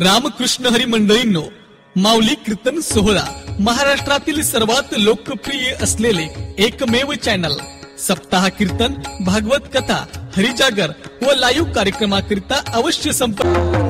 रामकृष्ण हरी मंडळींनो, माऊली कीर्तन सोहळा महाराष्ट्रातील सर्वात लोकप्रिय असलेले एकमेव चॅनल सप्ताह कीर्तन, भागवत कथा, हरिजागर व लाईव्ह कार्यक्रमाकरिता अवश्य संपर्क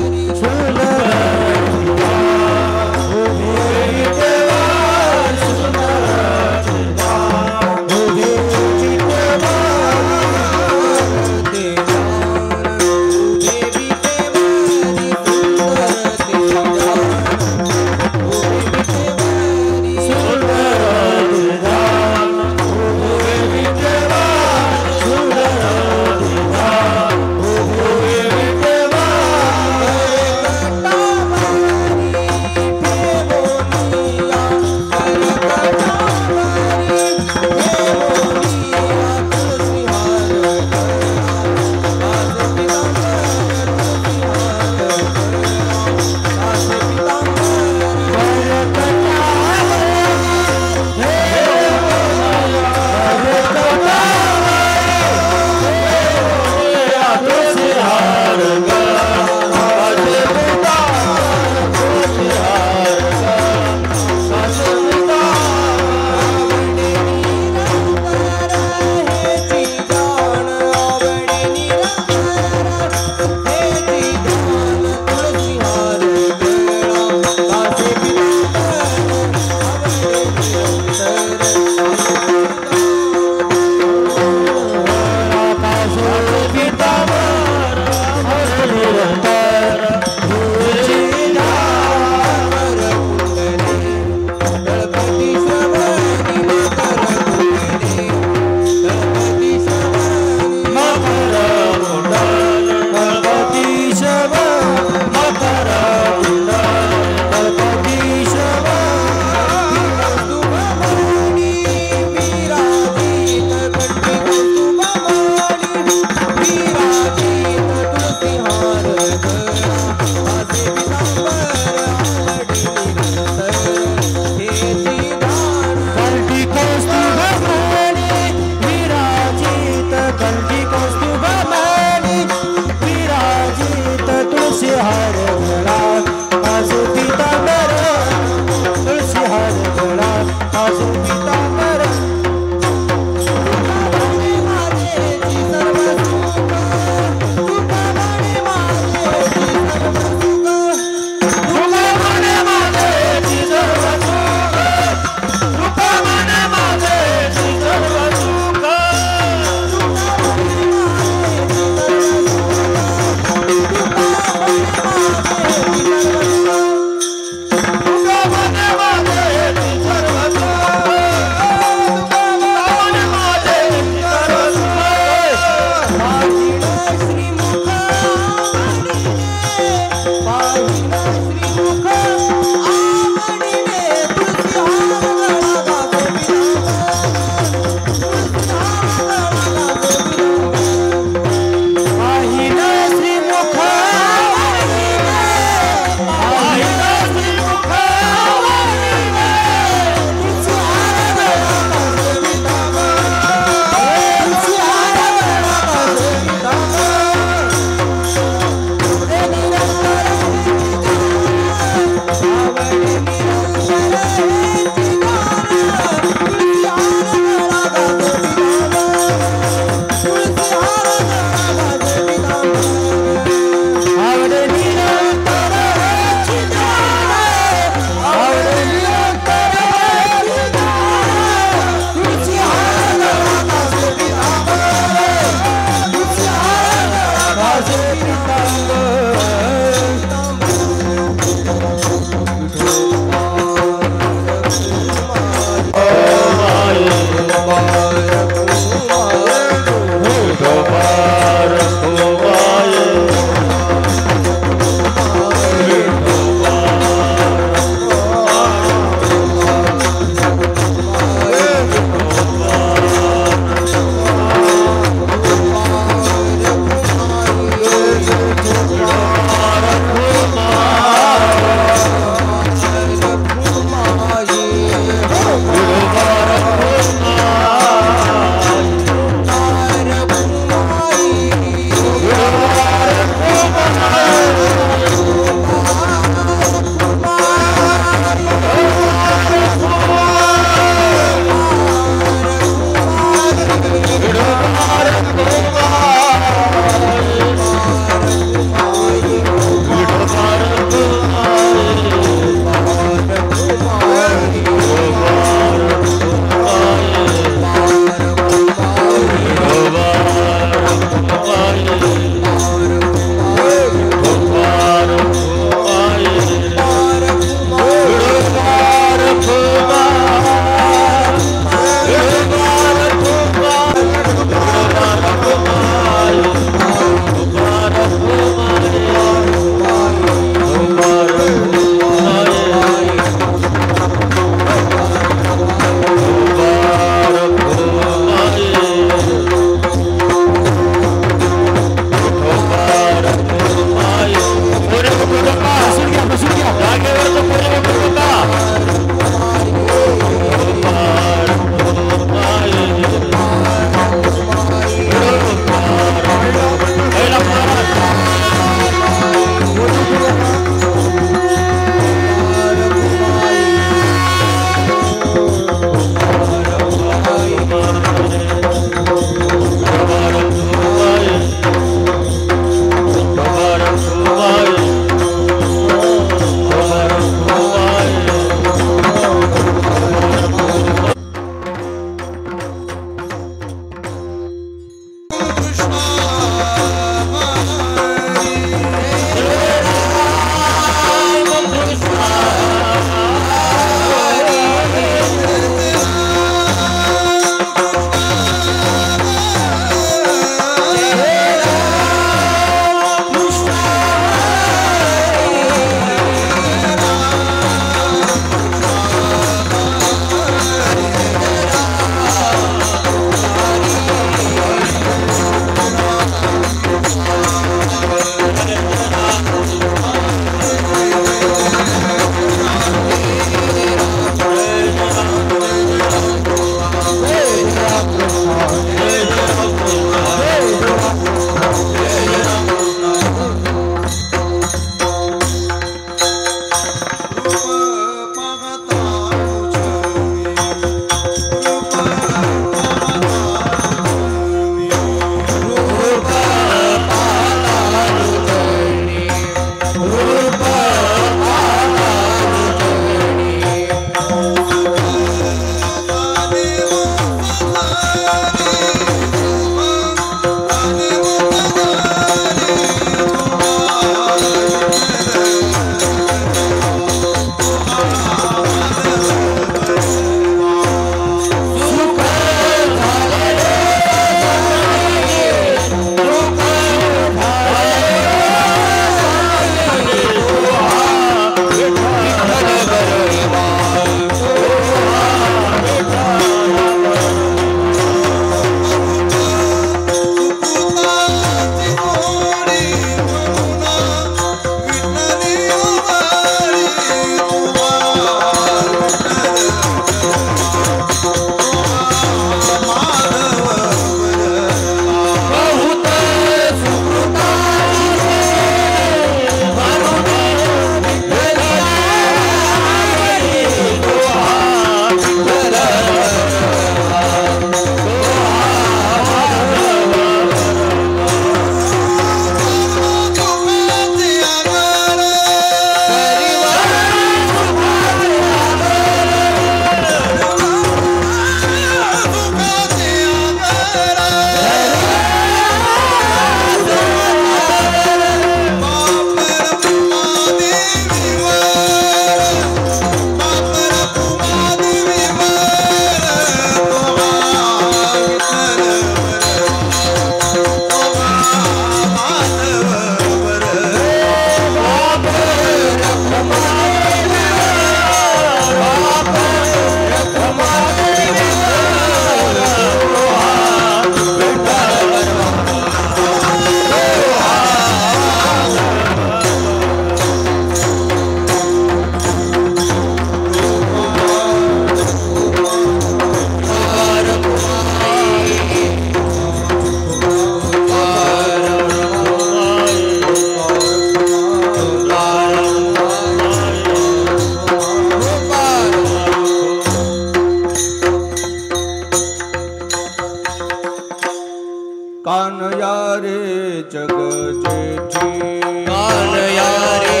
कानया रे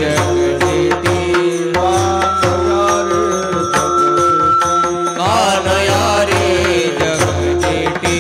जगजेठी कानया रे जगजेठी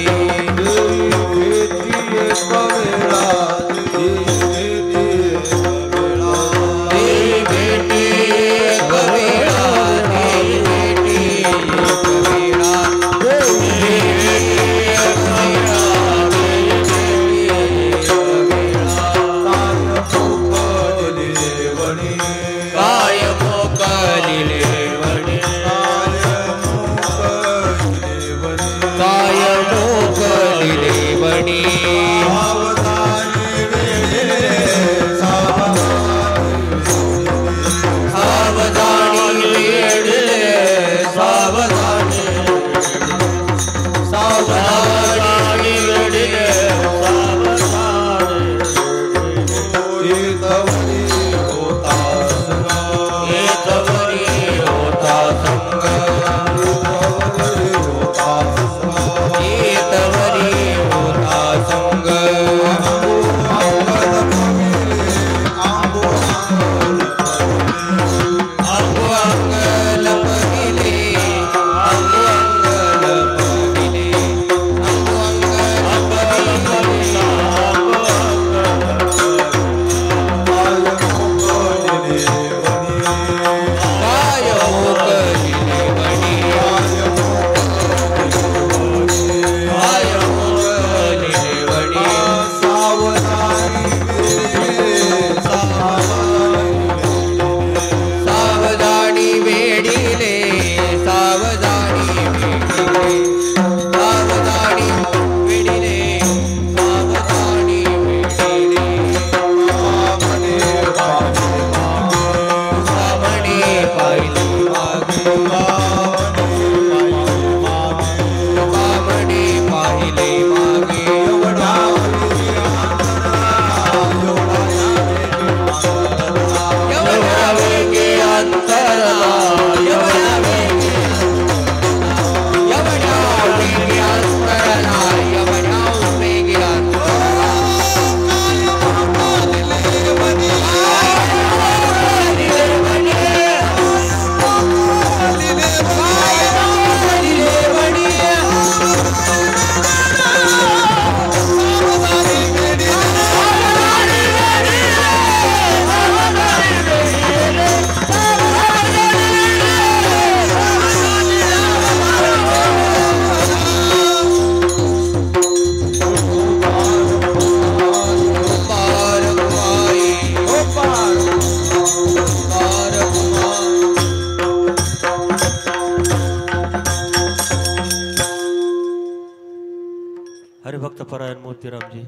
हरिभक्त परायण मोतीराम जी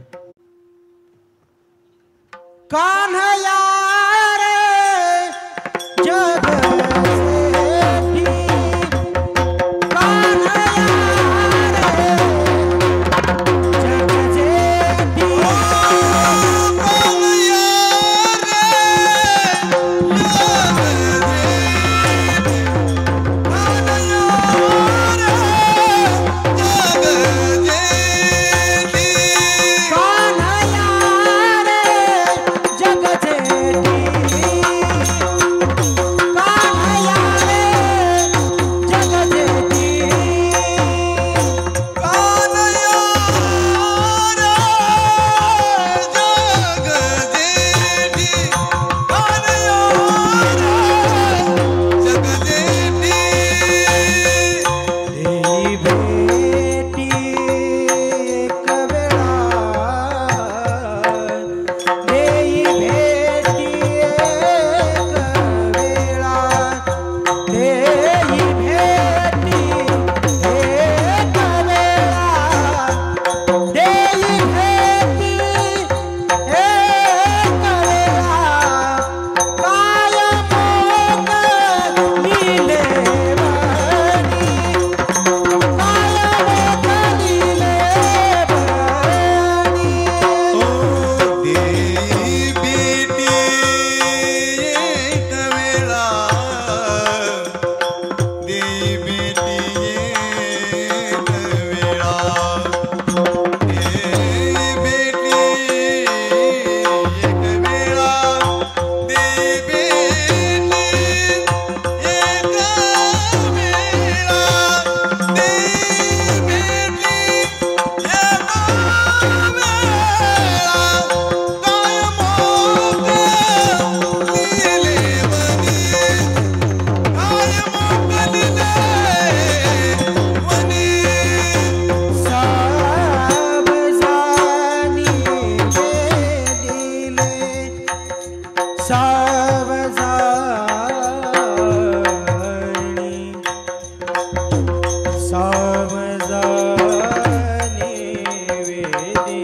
कान्हया रे जगजेठी कान्हया रे जगजेठी कान्हया रे जगजेठी सावधानी सावधानी वेदी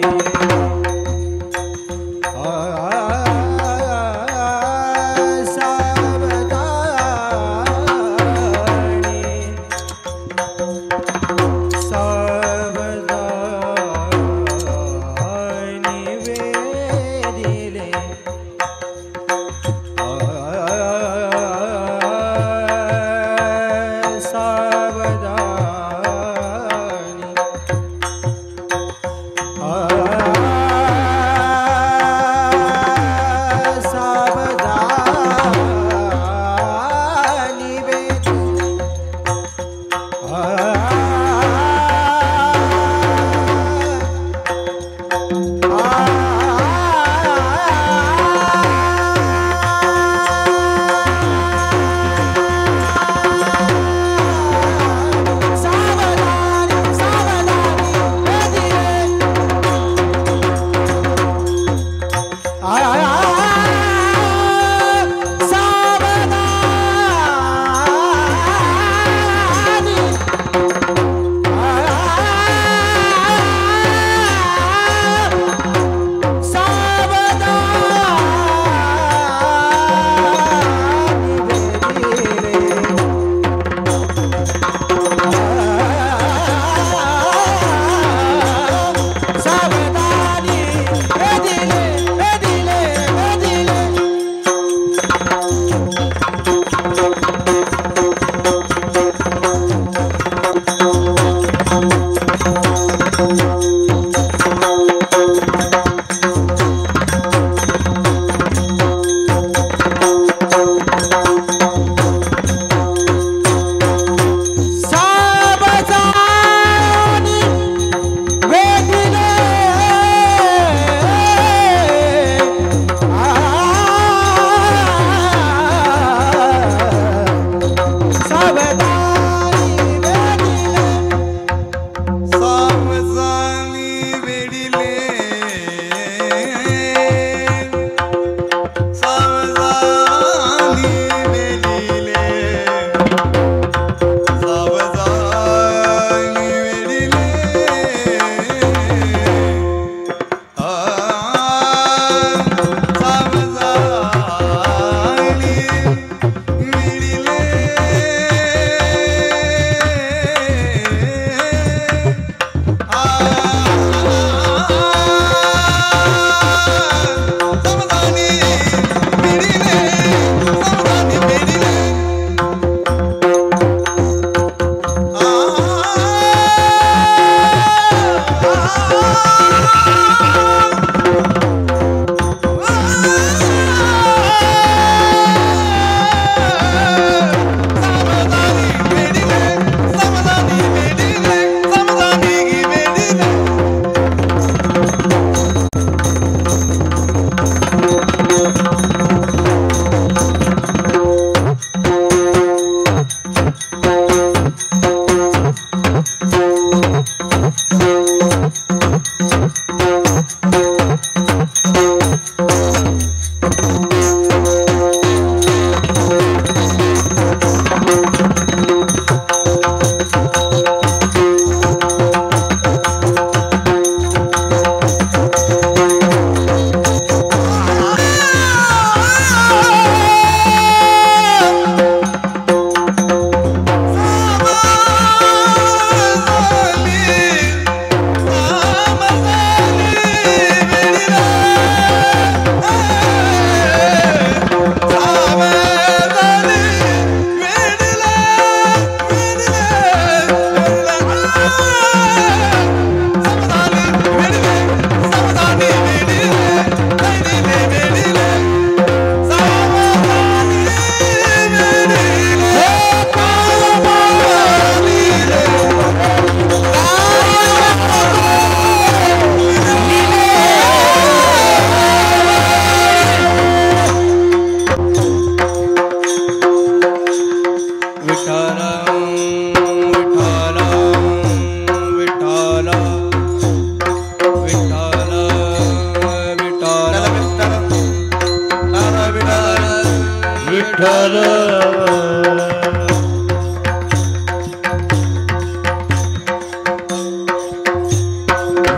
विठ्ठल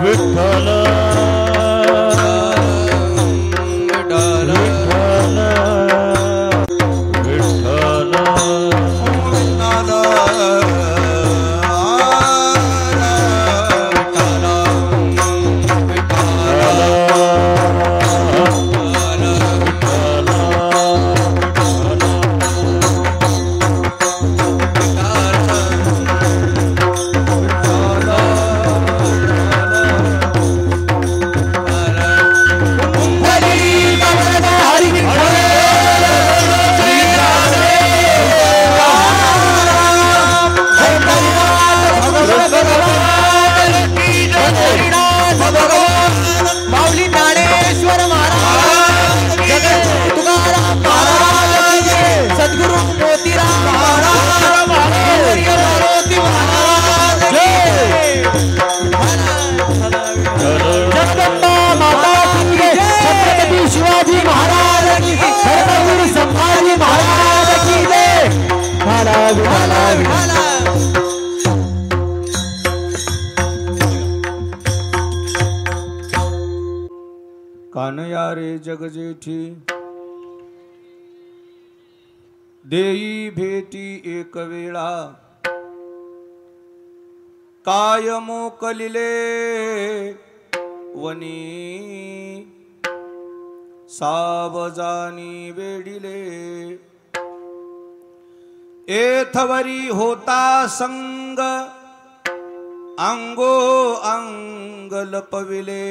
विठ्ठल कानया रे जगजेठी देई भेटी एक वेळा काय मोकलिले वनी सावजानी वेडिले एथवरी होता संग अंगो अंग लपविले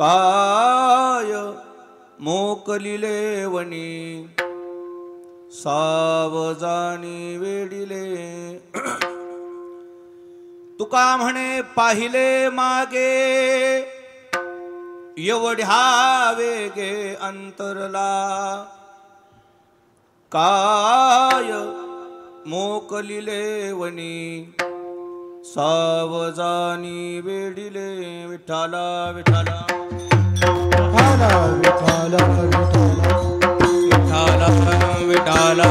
काय मोकलिले वनी सावजानी वेडिले तुका म्हणे पाहिले मागे एवढ्या वेगे अंतरला काय मोकलिले वनी सावजानी वेडिले विठ्ठला विठ्ठला विठ्ठला विठ्ठला विठ्ठला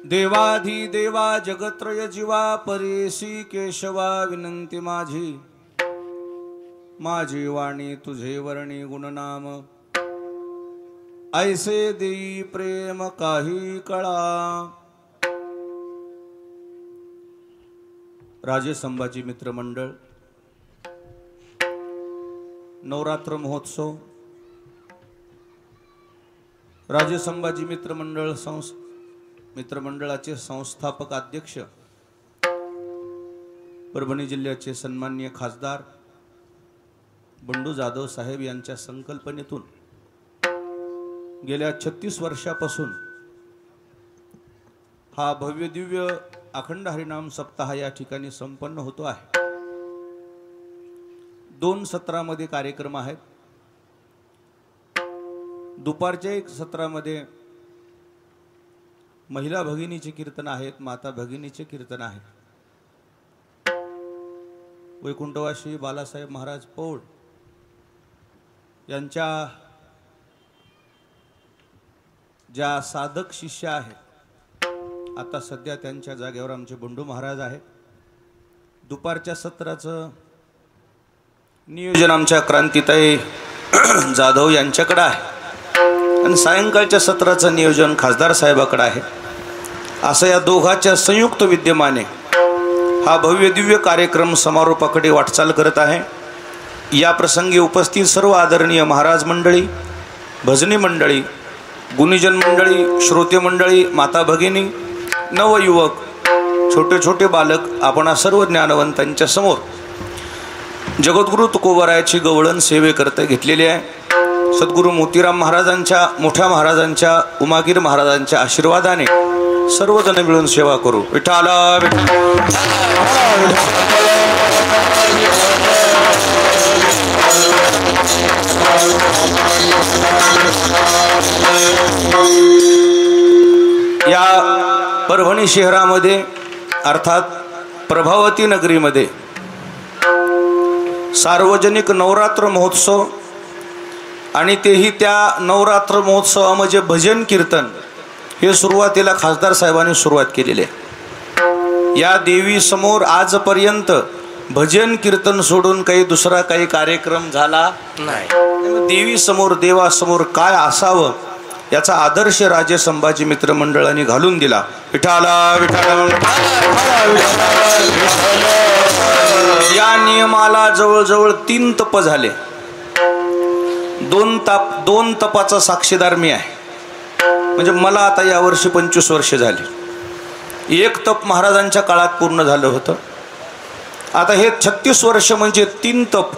देवाधिदेवा जगत्रय जीवा परेशी केशवा विनंती माझी माझी वाणी तुझे वर्णी गुणनाम ऐसे देई प्रेम काही कळा राजे संभाजी मित्र मंडळ नवरात्र महोत्सव राजे संभाजी मित्रमंडळाचे संस्थापक अध्यक्ष परभणी जिल्ह्याचे सन्माननीय खासदार बंडू जाधव साहेब यांच्या संकल्पनेतून गेल्या 36 वर्षापासून हा भव्य दिव्य अखंड हरिनाम सप्ताह या ठिकाणी संपन्न होतो आहे। 2 सत्रामध्ये कार्यक्रम आहेत। दुपारच्या एक सत्रामध्ये महिला भगिनीचे कीर्तन आहेत, माता भगिनीचे कीर्तन आहेत। वैकुंठवासी बालासाहेब महाराज पौळ यांच्या ज्या साधक शिष्य आहेत, आता सध्या त्यांच्या जागेवर आमचे बंडू महाराज आहेत. दुपारच्या सत्राचं नियोजन आमच्या क्रांतीताई जाधव यांच्याकडे आहे आणि सायंकाळच्या सत्राचं नियोजन खासदार साहेबाकडे आहे. असं या दोघांच्या संयुक्त विद्यमाने हा भव्य दिव्य कार्यक्रम समारोपाकडे वाटचाल करत आहे. या प्रसंगी उपस्थित सर्व आदरणीय महाराज मंडळी, भजनी मंडळी, गुणीजन मंडळी, श्रोते मंडळी, माता भगिनी, नवयुवक, छोटे छोटे बालक, आपण सर्व ज्ञानवंतांच्या समोर जगद्गुरु तुकोबारायाची गवळण सेवेकरता घेतलेली आहे. सद्गुरू मोतीराम महाराजांच्या, मोठ्या महाराजांच्या, उमागीर महाराजांच्या आशीर्वादाने सर्वजण मिळून सेवा करू. विठाला या परभणी शहरामध्ये अर्थात प्रभावती नगरीमध्ये सार्वजनिक नवरात्र महोत्सव आणि तेही त्या नवरात्र महोत्सवामध्ये भजन कीर्तन हे सुरुवातीला खासदार साहेबांनी सुरुवात केलेली आहे. या देवी समोर आजपर्यंत भजन कीर्तन सोडून काही दुसरा काही कार्यक्रम झाला नाही. देवी समोर, देवासमोर काय असावं याचा आदर्श राजे संभाजी मित्र मंडळाने घालून दिला. विठाला विठाला. या नियमाला जवळजवळ 3 तप झाले. 2 तपाचा साक्षीदार मी आहे. म्हणजे मला आता यावर्षी 25 वर्ष झाली. 1 तप महाराजांच्या काळात पूर्ण झालं होतं. आता हे 36 वर्ष म्हणजे 3 तप.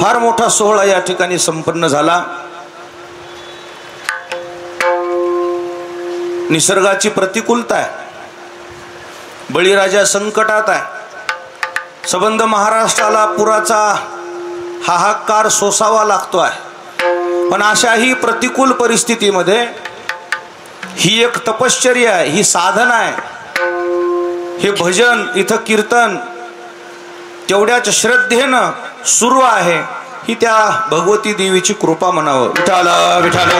फार मोठा सोहळा या ठिकाणी संपन्न झाला. निसर्गाची प्रतिकूलता आहे, बळीराजा संकटात आहे, संबंध महाराष्ट्राला पुराचा हाहाकार सोसावा लागतो आहे. पण अशाही प्रतिकूल परिस्थितीमध्ये ही एक तपश्चर्या आहे, ही साधना आहे. हे भजन, इथं कीर्तन तेवढ्याच श्रद्धेनं सुरू आहे. ही त्या भगवती देवीची कृपा म्हणावं. विठाला विठाला.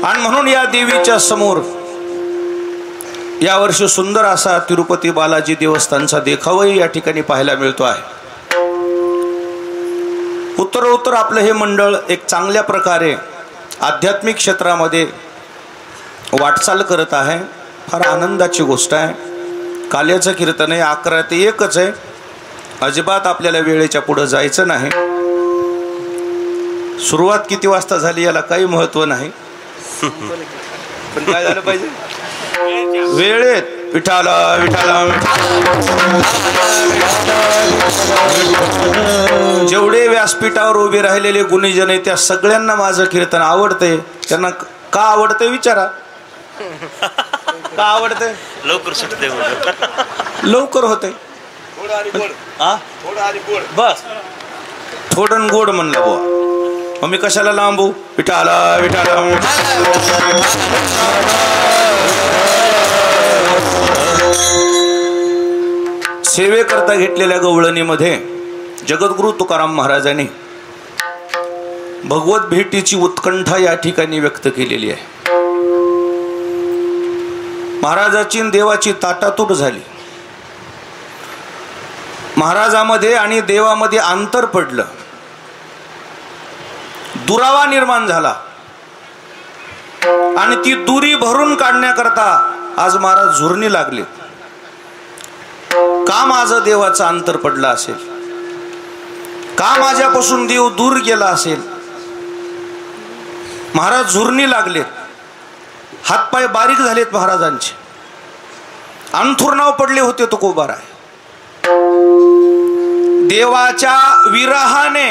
आणि म्हणून या देवीच्या समोर यावर्षी सुंदर असा तिरुपती बालाजी देवस्थानचा देखावही या ठिकाणी पाहायला मिळतो आहे. उत्तरोत्तर आपलं हे मंडळ एक चांगल्या प्रकारे आध्यात्मिक क्षेत्रामध्ये वाटचाल करत आहे. फार आनंदाची गोष्ट आहे. काल्याचं कीर्तन आहे 11 ते 1 आहे. अजिबात आपल्याला वेळेच्या पुढे जायचं नाही. सुरुवात किती वाजता झाली याला काही महत्व नाही, पण काय झालं पाहिजे वेळेत. विठाला विठाला. जेवढे व्यासपीठावर उभे राहिलेले गुणीजन आहे त्या सगळ्यांना माझं कीर्तन आवडते. त्यांना का आवडते विचारा. का आवडते? लवकर सुटते, लवकर होते. बस थोडं गोड म्हणलं बुवा, मग मी कशाला लांबू. विठाला विठाला. सेवेकरता घेतलेल्या गवळणीमध्ये जगद्गुरु तुकाराम महाराजांनी भगवत भेटीची उत्कंठा या ठिकाणी व्यक्त केलेली आहे. महाराजाची देवाची ताटातूट झाली. महाराजामध्ये आणि देवामध्ये अंतर पडलं, दुरावा निर्माण झाला आणि ती दुरी भरून काढण्याकरता आज महाराज झुरणी लागले. का माझं देवाचं अंतर पडलं असेल, का माझ्यापासून देव दूर गेला असेल. महाराज झुरणी लागलेत, हातपाय बारीक झालेत महाराजांचे, अंथुरणाव पडले होते तुकोबाराय. देवाच्या विरहाने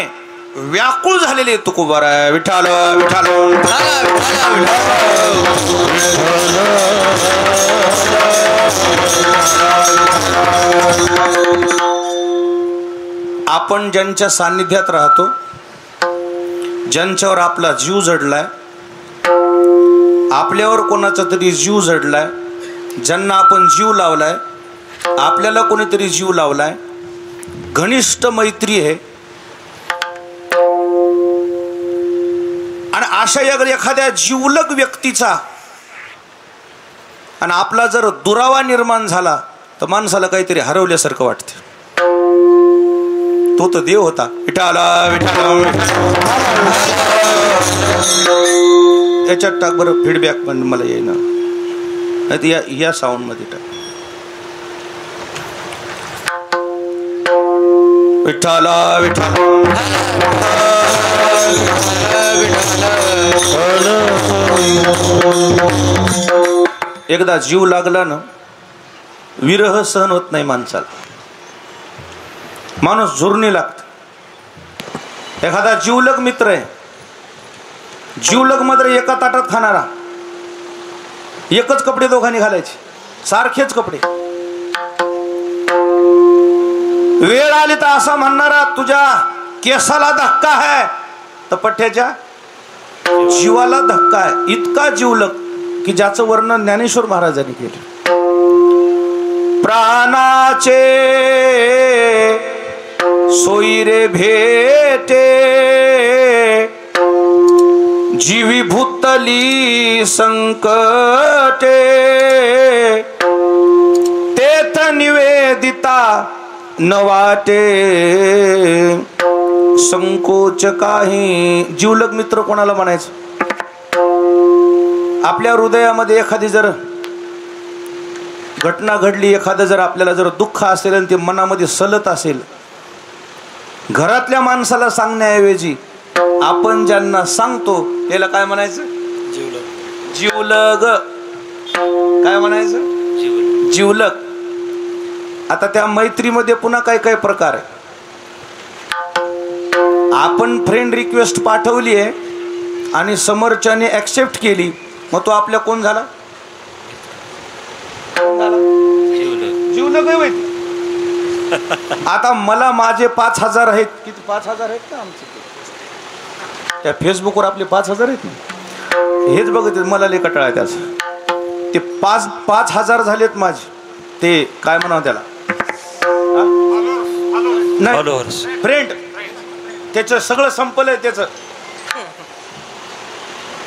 व्याकुळ झालेले तुकोबाराय. विठाल विठाल. आपण ज्यांच्या सान्निध्यात राहतो, ज्यांच्यावर आपला जीव जडलाय, आपल्यावर कोणाचा तरी जीव जडलाय, ज्यांना आपण जीव लावलाय, आपल्याला कोणीतरी जीव लावलाय, घनिष्ठ मैत्री आहे. आणि अशा एखाद्या जिवलग व्यक्तीचा आणि आपला जर दुरावा निर्माण झाला तर माणसाला काहीतरी हरवल्यासारखं वाटतं. तो तर देव होता. विठाला विठाला त्याच्यात टाक बरं फीडबॅक पण मला येईना. या साऊंड मध्ये टाक. विठाला विठाला एकदा जीव लागला ना विरह सहन होत नाही माणसाला. माणूस झुरणी लागत. एखादा जीवलग मित्र आहे. जीवलग मात्र एका ताटात खाणारा. एकच कपडे दोघांनी घालायचे. सारखेच कपडे. वेळ आली तर असा म्हणणारा तुझ्या केसाला धक्का आहे तर पठ्याच्या जीवाला धक्का आहे. इतका जीवलग की ज्याचं वर्णन ज्ञानेश्वर महाराजांनी केलं. प्राणाचे सोयरे भेटे जीवी भूतली संकटे तेथ निवेदिता न वाटे संकोच काही. जीवलग मित्र कोणाला म्हणायचं? आपल्या हृदयामध्ये एखादी जर घटना घडली, एखादं जर आपल्याला जर दुःख असेल आणि ते मनामध्ये सलत असेल, घरातल्या माणसाला सांगण्याऐवजी आपण ज्यांना सांगतो त्याला काय म्हणायचं? जीवलग. जीवलग काय म्हणायचं? जीवलग. आता त्या मैत्रीमध्ये पुन्हा काय काय प्रकार आहे. आपण फ्रेंड रिक्वेस्ट पाठवली आहे आणि समोरच्याने ऍक्सेप्ट केली, मग तो आपल्या कोण झाला? जीवलग आहे माहिती. आता मला माझे 5,000 आहेत. किती 5,000 आहेत का आमचे? त्या फेसबुकवर आपले 5,000 आहेत ना. हेच बघत मला लय कटाळा आहे त्याचं. ते 5,000 झालेत माझे. ते काय म्हणावं त्याला? नाही फ्रेंड. त्याचं सगळं संपलंय त्याचं.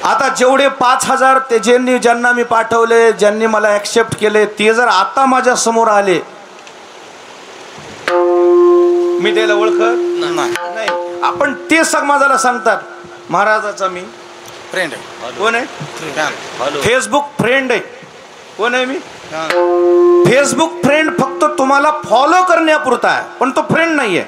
आता जेवढे 5,000 ते ज्यांना मी पाठवले, ज्यांनी मला ऍक्सेप्ट केले, ते जर आता माझ्या समोर आले, मी त्याला ओळखत नाही. आपण ते समाजाला सांगतात महाराजाचा मी फ्रेंड आहे. कोण आहे? फेसबुक फ्रेंड आहे. कोण आहे मी? फेसबुक फ्रेंड फक्त तुम्हाला फॉलो करण्यापुरता आहे, पण तो फ्रेंड नाहीये.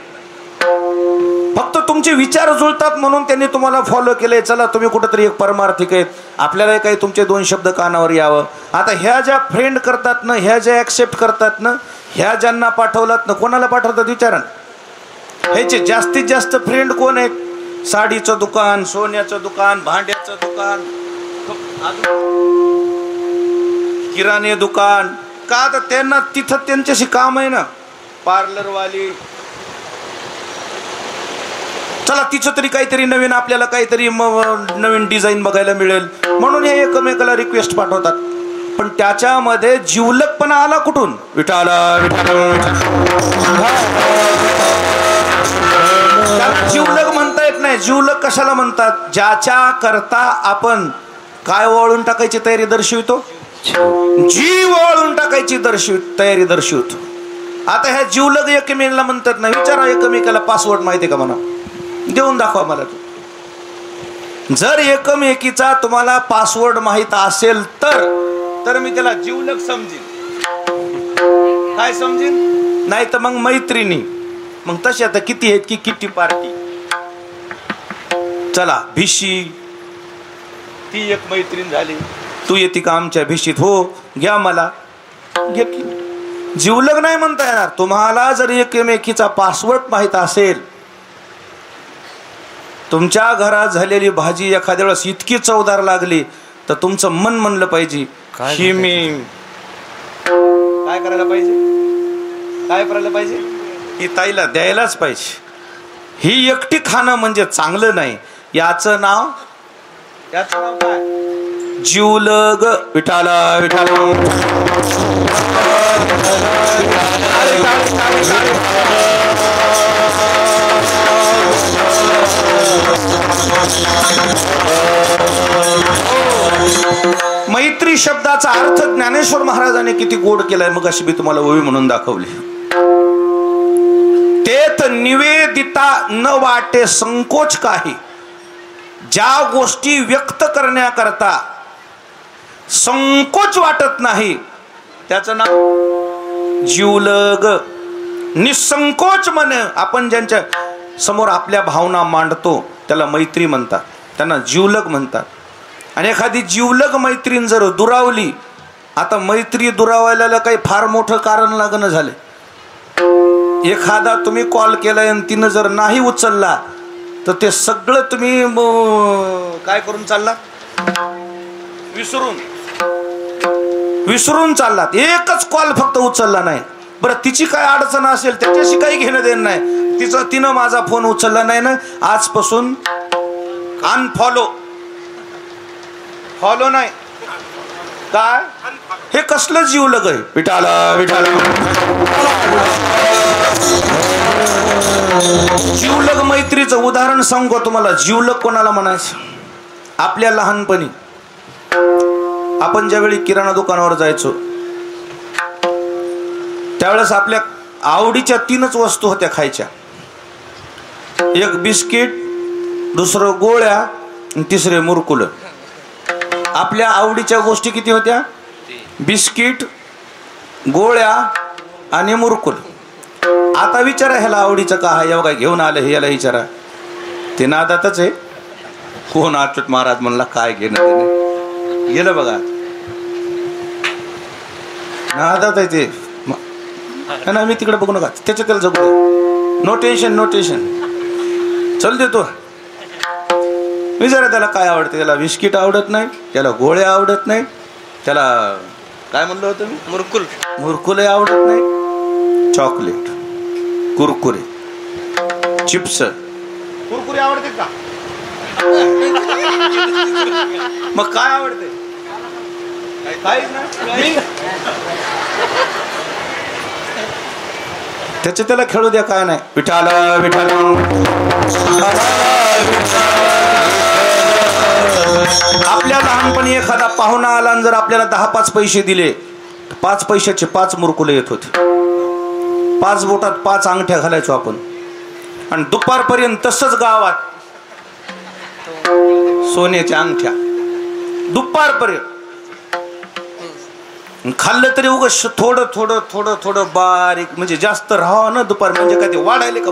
फक्त तुमचे विचार जुळतात म्हणून त्यांनी तुम्हाला फॉलो केले. चला तुम्ही कुठेतरी एक परमार्थिक आहेत, आपल्याला काही तुमचे 2 शब्द कानावर यावं. आता ह्या ज्या फ्रेंड करतात ना, ह्या ज्या ऍक्सेप्ट करतात ना, ह्या ज्यांना पाठवलात ना, कोणाला पाठवतात विचारा. ह्याचे जास्तीत जास्त फ्रेंड कोण आहेत? साडीचं दुकान, सोन्याचं दुकान, भांड्याचं दुकान, किराणे दुकान. का तर त्यांना तिथं त्यांच्याशी काम आहे ना. पार्लरवाली, चला तिचं तरी काहीतरी नवीन, आपल्याला काहीतरी नवीन डिझाईन बघायला मिळेल म्हणून हे एकमेकाला रिक्वेस्ट पाठवतात. पण त्याच्यामध्ये जीवलगपणा आला कुठून? विठाला जीवलग म्हणता येत नाही. जीवलग कशाला म्हणतात? ज्याच्या करता आपण काय वळून टाकायची तयारी दर्शवितो? जीव वळून टाकायची तयारी दर्शवतो. आता ह्या जीवलग एकमेकाला म्हणतात ना. विचारा एकमेकाला पासवर्ड माहिती का? म्हणा, देऊन दाखवा मला. जर एकमेकीचा तुम्हाला पासवर्ड माहित असेल तर मी त्याला जीवलग समजेन. काय समजेन? नाही तर मग मैत्रिणी. मग तशी आता किती आहेत की किती पार्टी. चला भिशी, ती एक मैत्रीण झाली. तू येते का आमच्या भिशीत? हो, घ्या मला. घेतली. जीवलग नाही म्हणता येणार. तुम्हाला जर एकमेकीचा पासवर्ड माहित असेल, तुमच्या घरात झालेली भाजी एखाद्या वेळेस इतकी चवदार लागली तर तुमचं मन म्हणलं पाहिजे ही मी काय करायला पाहिजे? काय करायला पाहिजे? ही ताईला द्यायलाच पाहिजे. ही एकटी खाणं म्हणजे चांगलं नाही. याचं नाव काय? जीवलग. विठाला विठाला. मैत्री शब्दाचा अर्थ ज्ञानेश्वर महाराजांनी किती गोड केलाय मग अशी मी तुम्हाला ओवी म्हणून दाखवली. तेथ निवेदिता न वाटे संकोच काही, ज्या गोष्टी व्यक्त करण्याकरता संकोच वाटत नाही त्याचं नाव जिवलग. निसंकोच मन आपण ज्यांच्या समोर आपल्या भावना मांडतो त्याला मैत्री म्हणतात, त्यांना जिवलग म्हणतात. आणि एखादी जिवलग मैत्रीण जर दुरावली, आता मैत्री दुरावायला काही फार मोठं कारण लागणं झाले. एखादा तुम्ही कॉल केलाय आणि तिनं जर नाही उचलला तर ते सगळं तुम्ही काय करून चालला, विसरून चाललात. एकच कॉल फक्त उचलला नाही, बरं तिची काय अडचण असेल त्याच्याशी काही घेणं देणं नाही. तिनं माझा फोन उचलला नाही ना, आजपासून अनफॉलो. फॉलो नाही काय, हे कसलं जीवलग आहे. विठाला विठाला जीवलग मैत्रीचं उदाहरण सांगू तुम्हाला. जीवलग कोणाला म्हणायचं. आपल्या लहानपणी आपण ज्यावेळी किराणा दुकानावर जायचो त्यावेळेस आपल्या आवडीच्या 3च वस्तू होत्या खायच्या. एक बिस्किट, दुसरं गोळ्या आणि तिसरे मुरकुल. आपल्या आवडीच्या गोष्टी किती होत्या, बिस्किट, गोळ्या आणि मुरकुल. आता विचारा ह्याला आवडीचं का आहे, काय घेऊन आलं हे याला विचारा. ते नादातच आहे. कोण अच्युत महाराज म्हणला काय घेणं गेलं बघा, नादात आहे ते ना. मी तिकडे बघू नका, त्याच्या त्याला जगू दे. नो टेन्शन नो टेन्शन, चल देतो. विचारा त्याला काय आवडते. त्याला बिस्किट आवडत नाही, त्याला गोळ्या आवडत नाही, त्याला काय म्हणलं होतं मी, मुरकुले आवडत नाही, चॉकलेट, कुरकुरे, चिप्स. कुरकुरे आवडते का, मग काय आवडते, काहीच नाही. त्याचे त्याला खेळू द्या, काय नाही. विठाला विठाला आपल्या लहानपणी एखादा पाहुणा आला आणि जर आपल्याला 10-5 पैसे दिले, 5 पैशाचे 5 मुरकुले येत होते. 5 बोटात 5 अंगठ्या घालायचो आपण. आणि दुपारपर्यंत तसंच गावात सोन्याच्या अंगठ्या दुपारपर्यंत. खाल्लं तरी उगाच थोडं थोडं थोडं थोडं बारीक, म्हणजे जास्त राहावं ना दुपार. म्हणजे काय ते वाढायले का,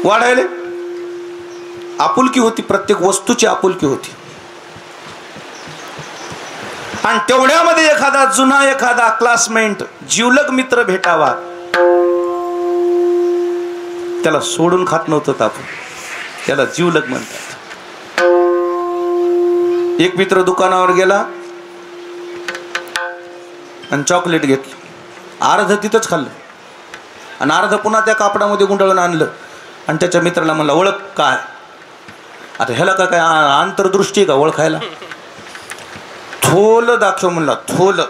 वाढायले. आपुलकी होती, प्रत्येक वस्तूची आपुलकी होती. आणि तेवढ्यामध्ये एखादा जुना एखादा क्लासमेट जिवलग मित्र भेटावा, त्याला सोडून खात नव्हतं आपण, त्याला जिवलग म्हणतात. एक मित्र दुकानावर गेला आणि चॉकलेट घेतलं, अर्ध तिथंच खाल्लं आणि अर्ध पुन्हा त्या कापडामध्ये गुंडाळून आणलं. आणि त्याच्या मित्राला म्हणला ओळख काय. आता ह्याला का काय आंतरदृष्टी का ओळखायला. थोलं दाखव म्हणला, थोलं.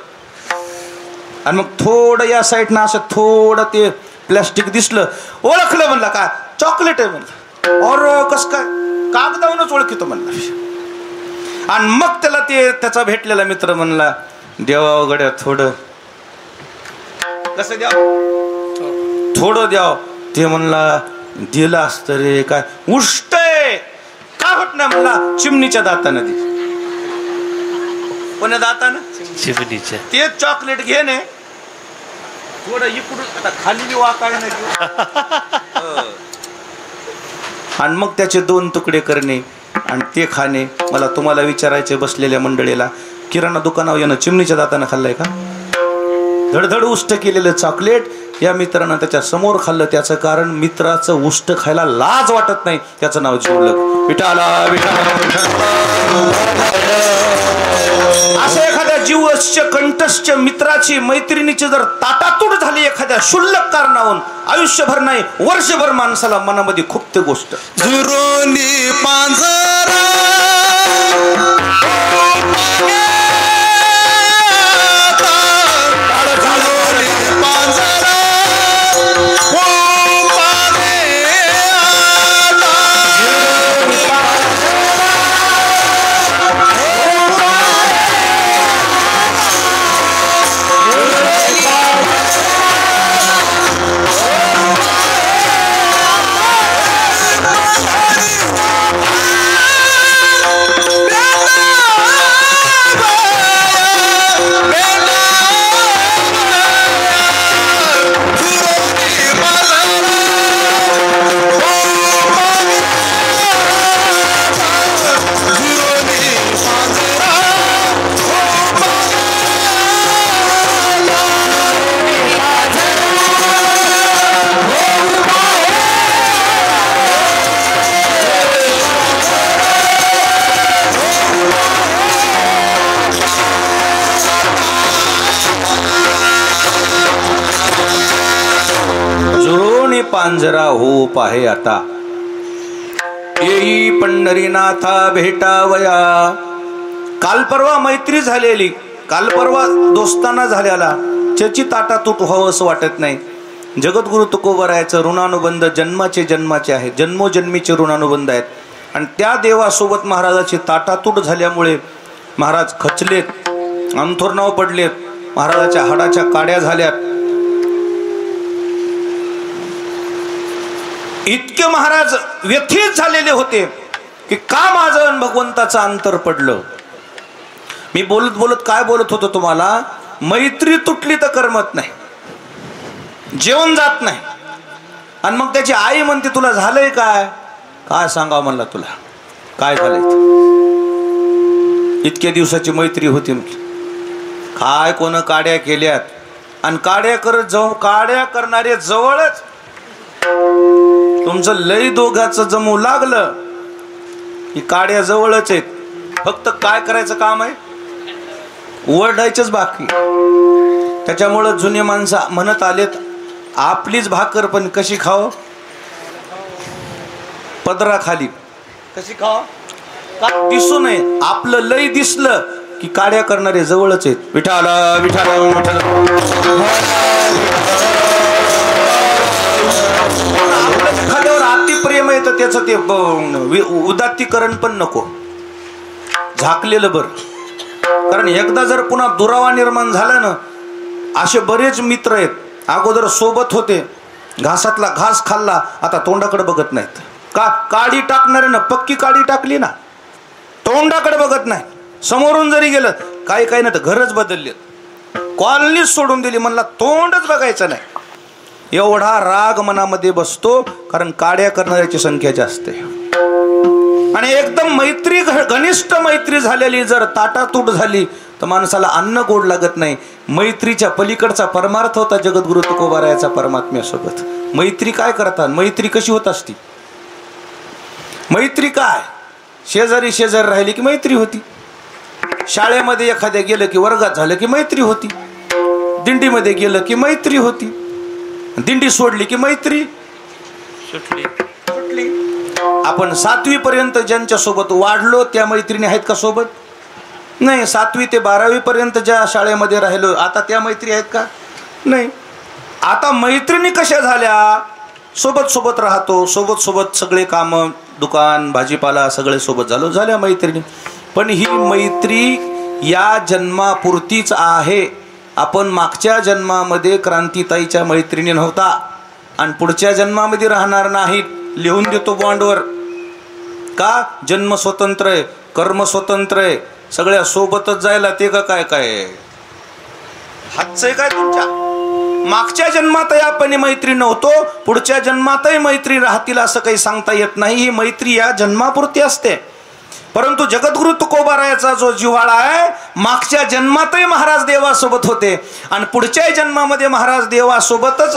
आणि मग थोडं या साईडनं असं थोडं ते प्लॅस्टिक दिसलं, ओळखलं. म्हणला काय, चॉकलेट आहे म्हणलं. और कस काय, कागदावरूनच ओळखतो म्हणला. आणि मग त्याला ते त्याचा भेटलेला मित्र म्हणला देवा गड्या थोडं. कसं द्याव, थोडं द्याव. ते म्हणला दिला असतं रे, काय उष्टय का होत नाही म्हणला, चिमणीच्या दातानं दे. कोण्या दातानं, चिमणीच्या. ते चॉकलेट घे ने थोडं इकडून, आता खाली वाकाय नाही. आणि मग त्याचे 2 तुकडे करणे आणि ते खाणे. मला तुम्हाला विचारायचे बसलेल्या मंडळीला, किराणा दुकानावर येणं चिमणीच्या दातानं खाल्लंय का. धडधड उष्ट केलेलं चॉकलेट या मित्रानं त्याच्या समोर खाल्लं. त्याचं कारण मित्राचं उष्ट खायला लाज वाटत नाही, त्याचं नाव जिवलग. विठाला विठाला. अशा एखाद्या जीवश्च कंठश्च मित्राची मैत्रिणीची जर ताटातूट झाली एखाद्या शुल्लक कारणावरून, आयुष्यभर नाही वर्षभर माणसाला मनामध्ये खूप गोष्ट. जुरोनी पांजरा पांजरा हो पाहे आता, येई पंढरीनाथा भेटावया. काल परवा मैत्री झालेली, काल परवा दोस्ताना झालेला त्याची ताटातूट व्हावं असं वाटत नाही. जगद्गुरु तुकोबरायाचं ऋणानुबंध जन्माचे जन्माचे आहे, जन्मोजन्मीचे ऋणानुबंध आहेत. आणि त्या देवासोबत महाराजाची ताटातूट झाल्यामुळे महाराज खचलेत, अंथरुणावर पडलेत, महाराजाच्या हाडाच्या काड्या झाल्यात. इतके महाराज व्यथित झालेले होते की का माझं आणि भगवंताचं अंतर पडलं. मी बोलत बोलत काय बोलत होतो तुम्हाला, मैत्री तुटली तर करमत नाही, जेवण जात नाही. आणि मग त्याची आई म्हणते तुला झालंय काय, काय सांगावं म्हणला तुला काय झालंय. इतक्या दिवसाची मैत्री होती म्हटली, काय कोण काड्या केल्यात. आणि काड्या करत जाऊ, काड्या करणारे जवळच, तुमचं लय दोघाचं जमू लागलं की काड्या जवळच आहेत. फक्त काय करायचं काम आहे, ओरडायचंच बाकी. त्याच्यामुळं जुने माणसं म्हणत आलेत, आपलीच भाकर पण कशी खाव, पदरा खाली कशी खाव, का दिसू नये. आपलं लय दिसलं की काड्या करणारे जवळच आहेत. विठाला विठाला विठाला. एखाद्यावर अतिप्रेम आहे तर त्याचं ते उदात्तीकरण पण नको, झाकलेलं बरं. कारण एकदा जर पुन्हा दुरावा निर्माण झाला ना, असे बरेच मित्र आहेत, अगोदर सोबत होते, घासातला घास खाल्ला, आता तोंडाकडे बघत नाहीत. का काडी टाकणारे ना, पक्की काडी टाकली ना, तोंडाकडे बघत नाही. समोरून जरी गेलं काही काही ना तर घरच बदलले, कॉलनीच सोडून दिली, म्हणला तोंडच बघायचं नाही. एवढा राग मनामध्ये बसतो कारण काड्या करणाऱ्याची संख्या जास्त आहे. आणि एकदम मैत्री, घनिष्ठ मैत्री झालेली जर ताटातूट झाली तर माणसाला अन्न गोड लागत नाही. मैत्रीच्या पलीकडचा परमार्थ होता जगद्गुरु तुकोबारायाचा परमात्म्यासोबत. मैत्री काय करतात, मैत्री कशी होत असती, मैत्री काय, शेजारी शेजारी राहिली की मैत्री होती, शाळेमध्ये एखाद्या गेलं की वर्गात झालं की मैत्री होती, दिंडीमध्ये गेलं की मैत्री होती, दिंडी सोडली की मैत्री सुटली. आपण 7वी पर्यंत ज्यांच्या सोबत वाढलो त्या मैत्रिणी आहेत का सोबत, नाही. 7वी ते 12वी पर्यंत ज्या शाळेमध्ये राहिलो आता त्या मैत्री आहेत का, नाही. आता मैत्रिणी कशा झाल्या, सोबत सोबत राहतो, सोबत सोबत सगळे कामं, दुकान, भाजीपाला सगळे सोबत झाल्या मैत्रिणी. पण ही मैत्री या जन्मापुरतीच आहे. आपण मागच्या जन्मामध्ये क्रांतीताईच्या मैत्रिणी नव्हता आणि पुढच्या जन्मामध्ये राहणार नाहीत. लिहून देतो बॉन्डवर. का, जन्म स्वतंत्र आहे, कर्म स्वतंत्र आहे, सगळ्या सोबतच जायला ते का काय काय हातचं काय तुमच्या. मागच्या जन्मातही आपण मैत्री नव्हतो, पुढच्या जन्मातही मैत्री राहतील असं काही सांगता येत नाही. ही मैत्री या जन्मापुरती असते. परंतु जगद्गुरु तुकोबारायाचा जो जिव्हाळा आहे, मागच्या जन्मातही महाराज देवासोबत होते आणि पुढच्या जन्मामध्ये महाराज देवासोबतच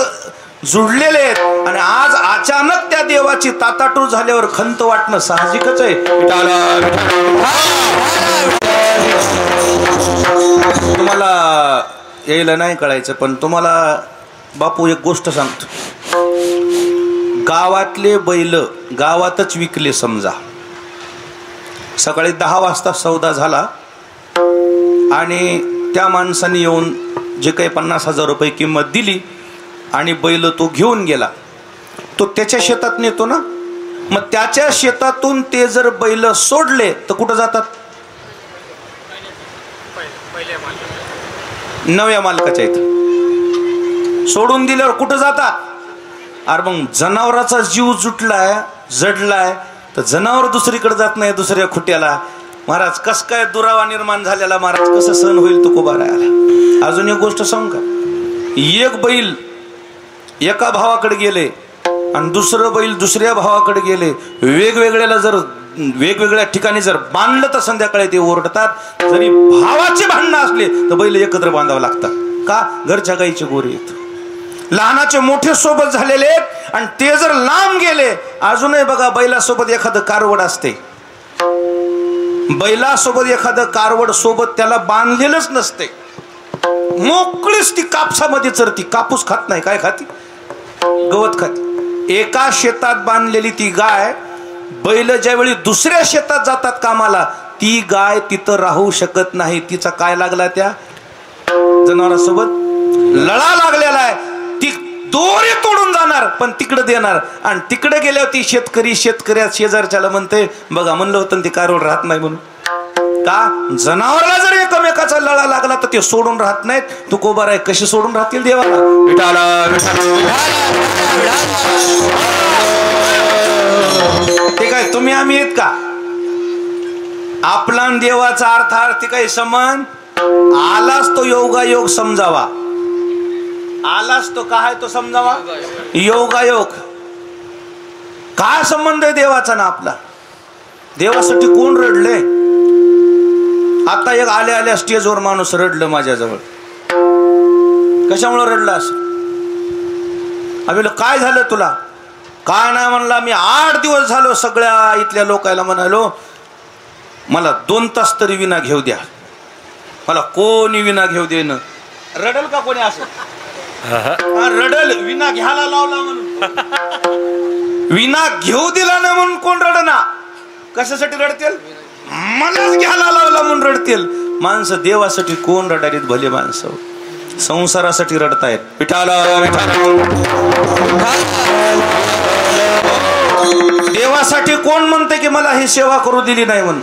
जुडलेले आहेत. आणि आज अचानक त्या देवाची ताटाटूट झाल्यावर खंत वाटणं साहजिकच आहे. तुम्हाला यायला नाही कळायचं, पण तुम्हाला बापू एक गोष्ट सांगतो. गावातले बैल गावातच विकले. समजा सकाळी 10 वाजता सौदा झाला आणि त्या माणसाने येऊन जे काही 50,000 रुपये किंमत दिली आणि बैल तो घेऊन गेला. तो त्याच्या शेतात नेतो ना, मग त्याच्या शेतातून ते जर बैल सोडले तर कुठं जातात, नव्या मालकाच्या इथं. सोडून दिल्यावर कुठं जातात. अरे मग जनावराचा जीव जुटलाय, जडलाय, तर जनावर दुसरीकडे जात नाही दुसऱ्या खुट्याला. महाराज कस काय दुरावा निर्माण झालेला, महाराज कसं सहन होईल तुकोबारायाला. अजून एक गोष्ट सांगू का, एक बैल एका भावाकडे गेले आणि दुसरं बैल दुसऱ्या भावाकडे गेले, वेगवेगळ्याला जर वेगवेगळ्या ठिकाणी जर बांधलं तर संध्याकाळी ते ओरडतात. जरी भावाचे भांडणं असले तर बैल एकत्र बांधावं लागतात. का, घरच्या गाईचे गोरे येत. लहानाचे मोठे सोबत झालेले आहेत आणि ते जर लांब गेले, अजूनही बघा बैलासोबत एखादं कारवड असते, बैलासोबत एखादं कारवड सोबत त्याला बांधलेलंच नसते, मोकळीच ती कापसामध्ये चरती. कापूस खात नाही, काय खाती, गवत खाती. एका शेतात बांधलेली ती गाय, बैल ज्यावेळी दुसऱ्या शेतात जातात कामाला, ती गाय तिथं राहू शकत नाही. तिचा काय लागला त्या जनावरांसोबत? लळा लागलेला आहे. ती दोरी तोडून जाणार पण तिकडे देणार, आणि तिकडे गेल्यावर ती शेतकऱ्या शेजारच्याला म्हणते, बघा म्हणलं होतं ती कारवड राहत नाही म्हणून. का? जनावराला जर एकमेकाचा लळा लागला तर ते सोडून राहत नाहीत. तू कोबार आहे, कशी सोडून राहतील देवाला? विठाला ते काय तुम्ही आम्ही आहेत का? आपला देवाचा अर्थार्थी काही संबंध? आलाच तो योगायोग समजावा, आलाच तो काय तो समजावा, योगायोग. काय संबंध आहे देवाचा ना आपला? देवासाठी कोण रडले? आता एक आल्या स्टेजवर माणूस रडलं माझ्याजवळ. कशामुळे रडला असं? आम्ही काय झालं तुला? काय नाही म्हणला, मी 8 दिवस झालो सगळ्या इथल्या लोकायला म्हणालो, मला 2 तास तरी विना घेऊ द्या. मला कोणी विना घेऊ दे न. रडल का कोणी असं? रडल विना घ्यायला लावला म्हणून. विना घेऊ दिला ना म्हणून कोण रडना? कशासाठी रडतील? मलाच घ्यायला लावला म्हणून रडतील. माणसं देवासाठी कोण रडालीत? भले माणसं संसारासाठी रडतायत. विठाला देवासाठी कोण म्हणते की मला ही सेवा करू दिली नाही म्हणून?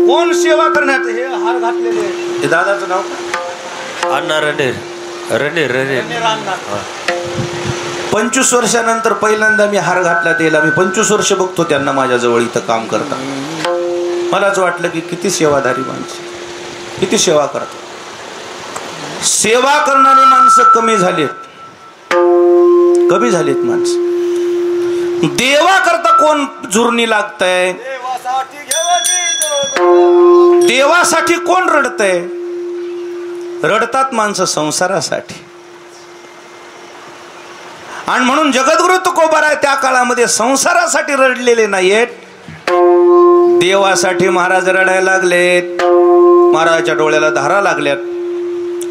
कोण सेवा करण्यात? हे हार घातलेले हे दादाचं नाव अण्णा रणेर. 25 वर्षानंतर पहिल्यांदा मी हार घातला त्याला. मी 25 वर्ष बघतो त्यांना माझ्याजवळ इथं काम करता. मलाच वाटलं की किती सेवाधारी माणसं, किती सेवा करतात. सेवा करणारी माणसं कमी झालीत माणसं. देवा करता कोण जुरणी लागतंय? देवासाठी कोण रडतंय? रडतात माणसं संसारासाठी. आणि म्हणून जगद्गुरु तुकोबार आहे त्या काळामध्ये संसारासाठी रडलेले नाहीयेत, देवासाठी महाराज रडायला लागलेत. महाराजाच्या डोळ्याला धारा लागल्यात,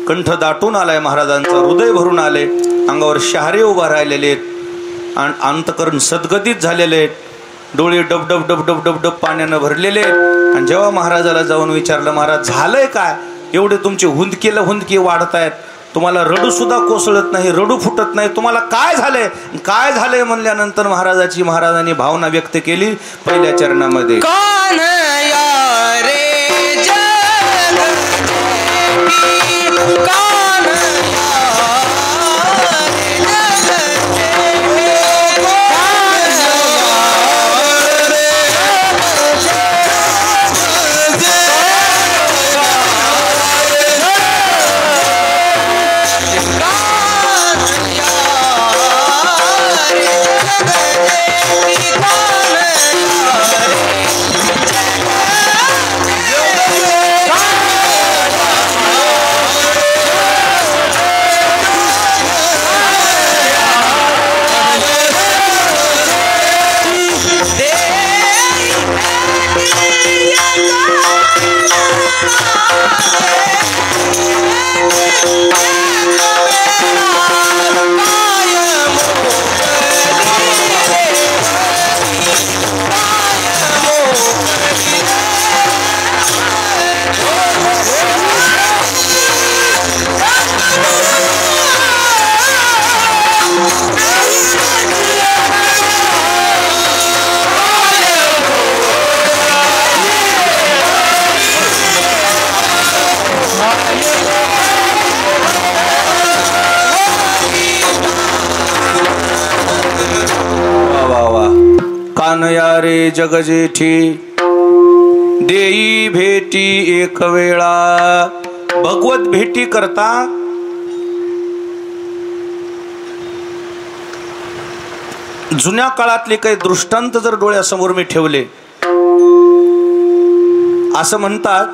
कंठ दाटून आलाय महाराजांचा, हृदय भरून आले, अंगावर शहारे उभा राहिलेले आहेत आणि अंतकरण सद्गतीत झालेले आहेत. डोळे डब डब डब डब डब डब पाण्यानं भरलेले आहेत. आणि जेव्हा महाराजाला जाऊन विचारलं, महाराज झालंय काय? एवढे तुमचे हुंदके वाढतायत, तुम्हाला रडू सुद्धा कोसळत नाही, रडू फुटत नाही, तुम्हाला काय झालंय म्हणल्यानंतर महाराजांनी भावना व्यक्त केली पहिल्या चरणामध्ये. कानया रे जगजेठी देई भेटी एक वेळा. भगवत भेटी करता जुन्या काळातले काही दृष्टांत जर डोळ्यासमोर मी ठेवले, असं म्हणतात,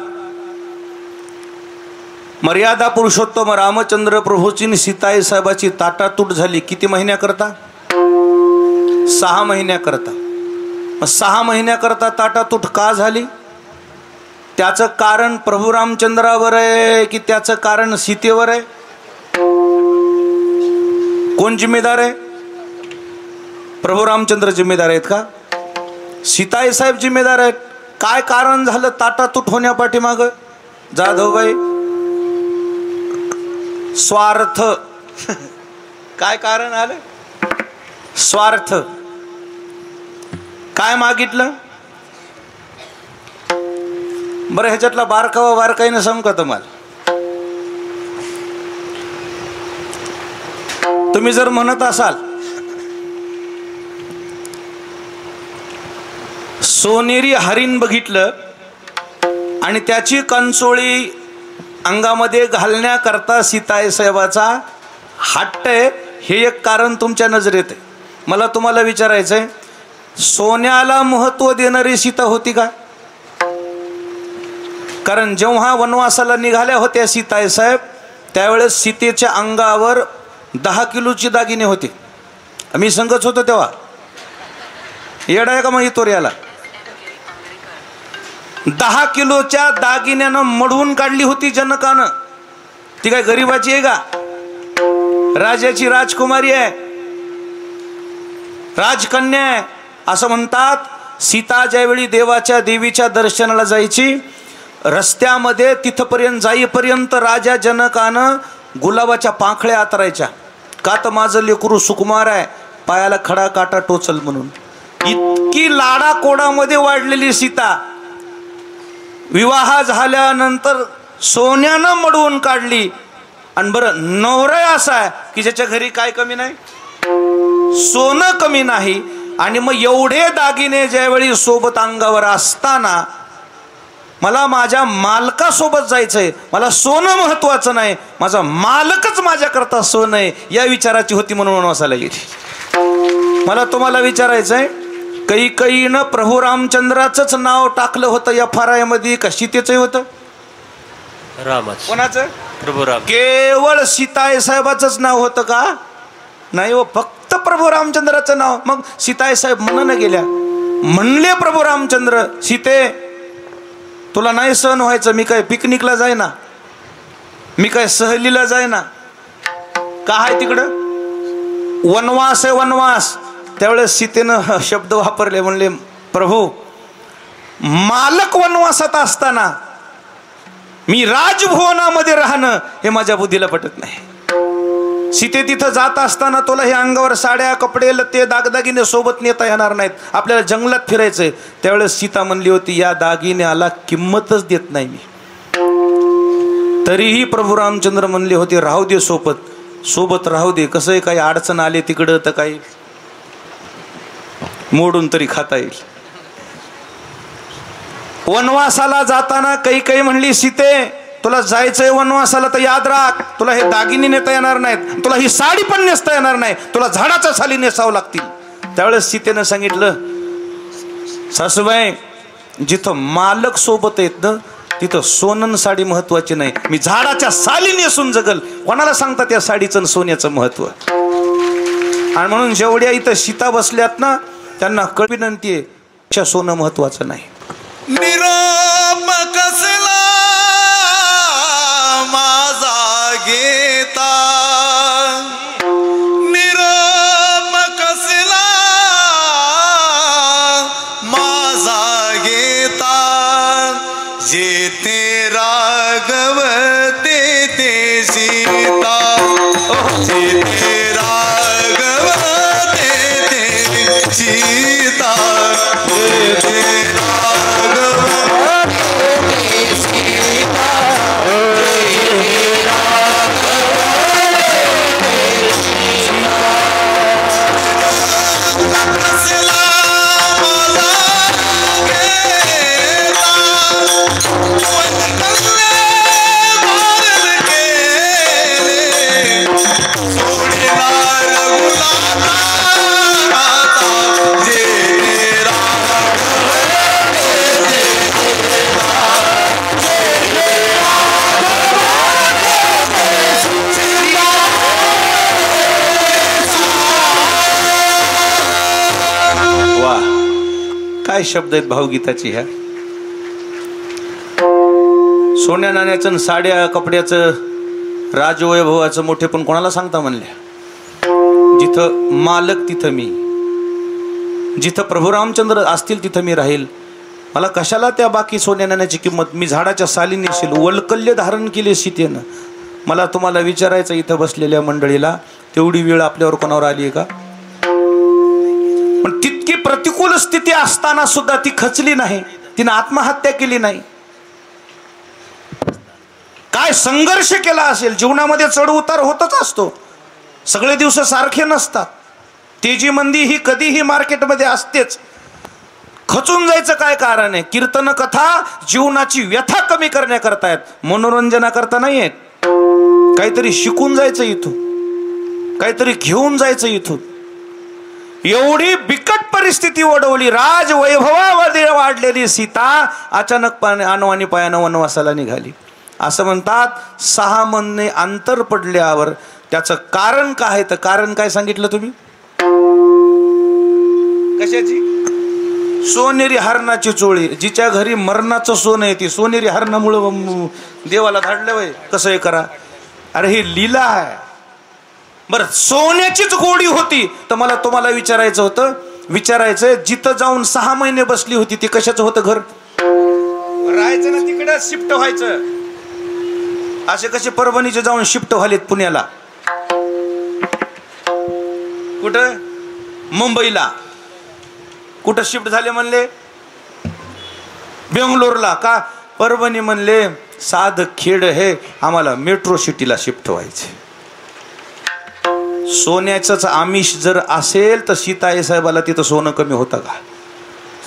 मर्यादा पुरुषोत्तम रामचंद्र प्रभूची सीताई साहेबाची ताटातूट झाली. किती महिन्याकरता? 6 महिन्याकरता. 6 महिन्याकरता ताटातूट का झाली? त्याचं कारण प्रभू रामचंद्रावर आहे की त्याचं कारण सीतेवर आहे? कोण जिम्मेदार आहे? प्रभू रामचंद्र जिम्मेदार आहेत का? सीताई साहेब जिम्मेदार आहेत. काय कारण झालं ताटातूट होण्यापाठीमाग? जाधवबाई, स्वार्थ. काय कारण आलं? स्वार्थ. काय मागितलं? बरं, ह्याच्यातला बारकावा बारकाईनं सांगू का तुम्हाला? तुम्ही जर म्हणत असाल सोनेरी हरिण बघितलं आणि त्याची कंचोळी अंगामध्ये घालण्याकरता सीताई साहेबाचा हट्ट आहे, हे एक कारण तुमच्या नजरेत आहे. मला तुम्हाला विचारायचंय, सोन्याला महत्व देणारी सीता होती का? कारण जेव्हा वनवासाला निघाल्या होत्या सीताई साहेब, त्यावेळेस सीतेच्या अंगावर 10 किलोची दागिने होते. मी संगच होतो तेव्हा. येडा आहे का मग तोऱ्याला? 10 किलोच्या दागिन्यानं मढवून काढली होती जनकानं. ती काय गरीबाची आहे का? राजाची राजकुमारी आहे, राजकन्या आहे. असं म्हणतात, सीता ज्यावेळी देवीच्या दर्शनाला जायची, रस्त्यामध्ये तिथपर्यंत जाईपर्यंत राजा जनकानं गुलाबाच्या पाखळ्या आतरायच्या. का तर माझं लेकरू सुकुमार आहे, पायाला खडा काटा टोचल म्हणून. इतकी लाडा कोडामध्ये वाढलेली सीता विवाह झाल्यानंतर सोन्यानं मडवून काढली. आणि बरं, नवरा असा आहे की ज्याच्या घरी काय कमी नाही, सोनं कमी नाही. आणि मग एवढे दागिने ज्यावेळी सोबत अंगावर असताना मला माझ्या मालकासोबत जायचंय, मला सोनं महत्वाचं नाही, माझा मालकच माझ्याकरता सोनं आहे, या विचाराची होती म्हणून वनवासाला गेली. मला तुम्हाला विचारायचंय, कैकेयीनं प्रभू रामचंद्राचंच नाव टाकलं होतं या फारायामध्ये का सीतेचं होतं? रामाचं. कोणाचं? प्रभू राम. केवळ सीताई साहेबाचंच नाव होतं का? नाही हो, फक्त प्रभू रामचंद्राचं नाव. मग सीताई साहेब म्हणून गेल्या, म्हणले प्रभू रामचंद्र, सीते तुला नाही सहन व्हायचं, मी काय पिकनिकला जाय ना, मी काय सहलीला जाय ना. का आहे तिकडं? वनवास आहे, वनवास. त्यावेळेस सीतेनं शब्द वापरले, म्हणले प्रभू मालक वनवासात असताना मी राजभुवनामध्ये राहणं हे माझ्या बुद्धीला पटत नाही. सीते तिथं जात असताना तुला हे अंगावर साड्या कपडे लते दागदागिने सोबत नेता येणार नाहीत, आपल्याला जंगलात फिरायचंय. त्यावेळेस सीता म्हणली होती, या दागिन्याला किंमतच देत नाही मी. तरीही प्रभू रामचंद्र म्हणले होते, राहू दे सोबत राहू दे. कसं आहे, काही अडचण आले तिकडं तर काही मोडून तरी खाता येईल. वनवासाला जाताना कैकेयी म्हणली, सीते तुला जायचंय वनवासाला तर याद राख, तुला हे दागिने नेता येणार नाहीत, तुला ही साडी पण नेसता येणार नाही, तुला झाडाच्या साली नेसावं लागतील. त्यावेळेस सीतेनं सांगितलं, सासूबाई जिथं मालक सोबत आहेत ना तिथं सोनं साडी महत्वाची नाही, मी झाडाच्या साली नेसून जगल. कोणाला सांगतात या साडीचं आणि सोन्याचं महत्व? आणि म्हणून जेवढ्या इथं सीता बसल्यात ना त्यांना विनंती आहे, सोनं महत्वाचं नाही. निरोप कसला माझा घेता, निरोप कसला माझा घेता, जे ते राघव ते सीता, जे ते राघव ते सीता, जे ते काय शब्द आहेत भावगीताची. ह्या सोन्या नाण्याचं साड्या कपड्याचं राजवैभवाचं मोठेपण कोणाला सांगता म्हणल्या? जिथं मालक तिथं मी, जिथं प्रभू रामचंद्र असतील तिथं मी राहील. मला कशाला त्या बाकी सोन्या नाण्याची किंमत. मी झाडाच्या साली नेशील, वल्कल्य धारण केले सीतेनं. मला तुम्हाला विचारायचं इथं बसलेल्या मंडळीला, तेवढी वेळ आपल्यावर कोणावर आली आहे का? पण तितकी प्रतिकूल स्थिती असताना सुद्धा ती खचली नाही, तिने आत्महत्या केली नाही. काय संघर्ष केला असेल. जीवनामध्ये चढ उतार होतच असतो, सगळे दिवस सारखे नसतात. तेजी मंदी ही कधीही मार्केटमध्ये असतेच. खचून जायचं काय कारण आहे? कीर्तन कथा जीवनाची व्यथा कमी करण्याकरता आहेत, मनोरंजनाकरता नाही आहेत. काहीतरी शिकून जायचं इथून, काहीतरी घेऊन जायचं इथून. एवढी बिकट परिस्थिती ओढवली, राज वैभवामध्ये वाढलेली सीता अचानक अनवाणी पायानं वनवासाला निघाली. असं म्हणतात 6 महिने अंतर पडल्यावर त्याचं कारण काय? तर कारण काय सांगितलं तुम्ही? कशाची? सोनेरी हरणाची चोळी. जिच्या घरी मरणाचं सोनं आहे ती सोनेरी हरणामुळं देवाला धाडलं वय. कसं हे करा? अरे ही लीला आहे. बरं, सोन्याचीच गोडी होती तर मला तुम्हाला विचारायचं जिथं जाऊन 6 महिने बसली होती ते कशाचं होतं घर? राहायचं ना तिकडे, शिफ्ट व्हायचं. असे कसे परभणीचे जाऊन शिफ्ट व्हालेत पुण्याला, कुठं मुंबईला, कुठं शिफ्ट झाले म्हणले? बेंगलोरला. का? परभणी म्हणले साध खेड हे, आम्हाला मेट्रो सिटीला शिफ्ट व्हायचे. सोन्याचंच आमिष जर असेल तर सीताई साहेबाला तिथं सोनं कमी होतं का?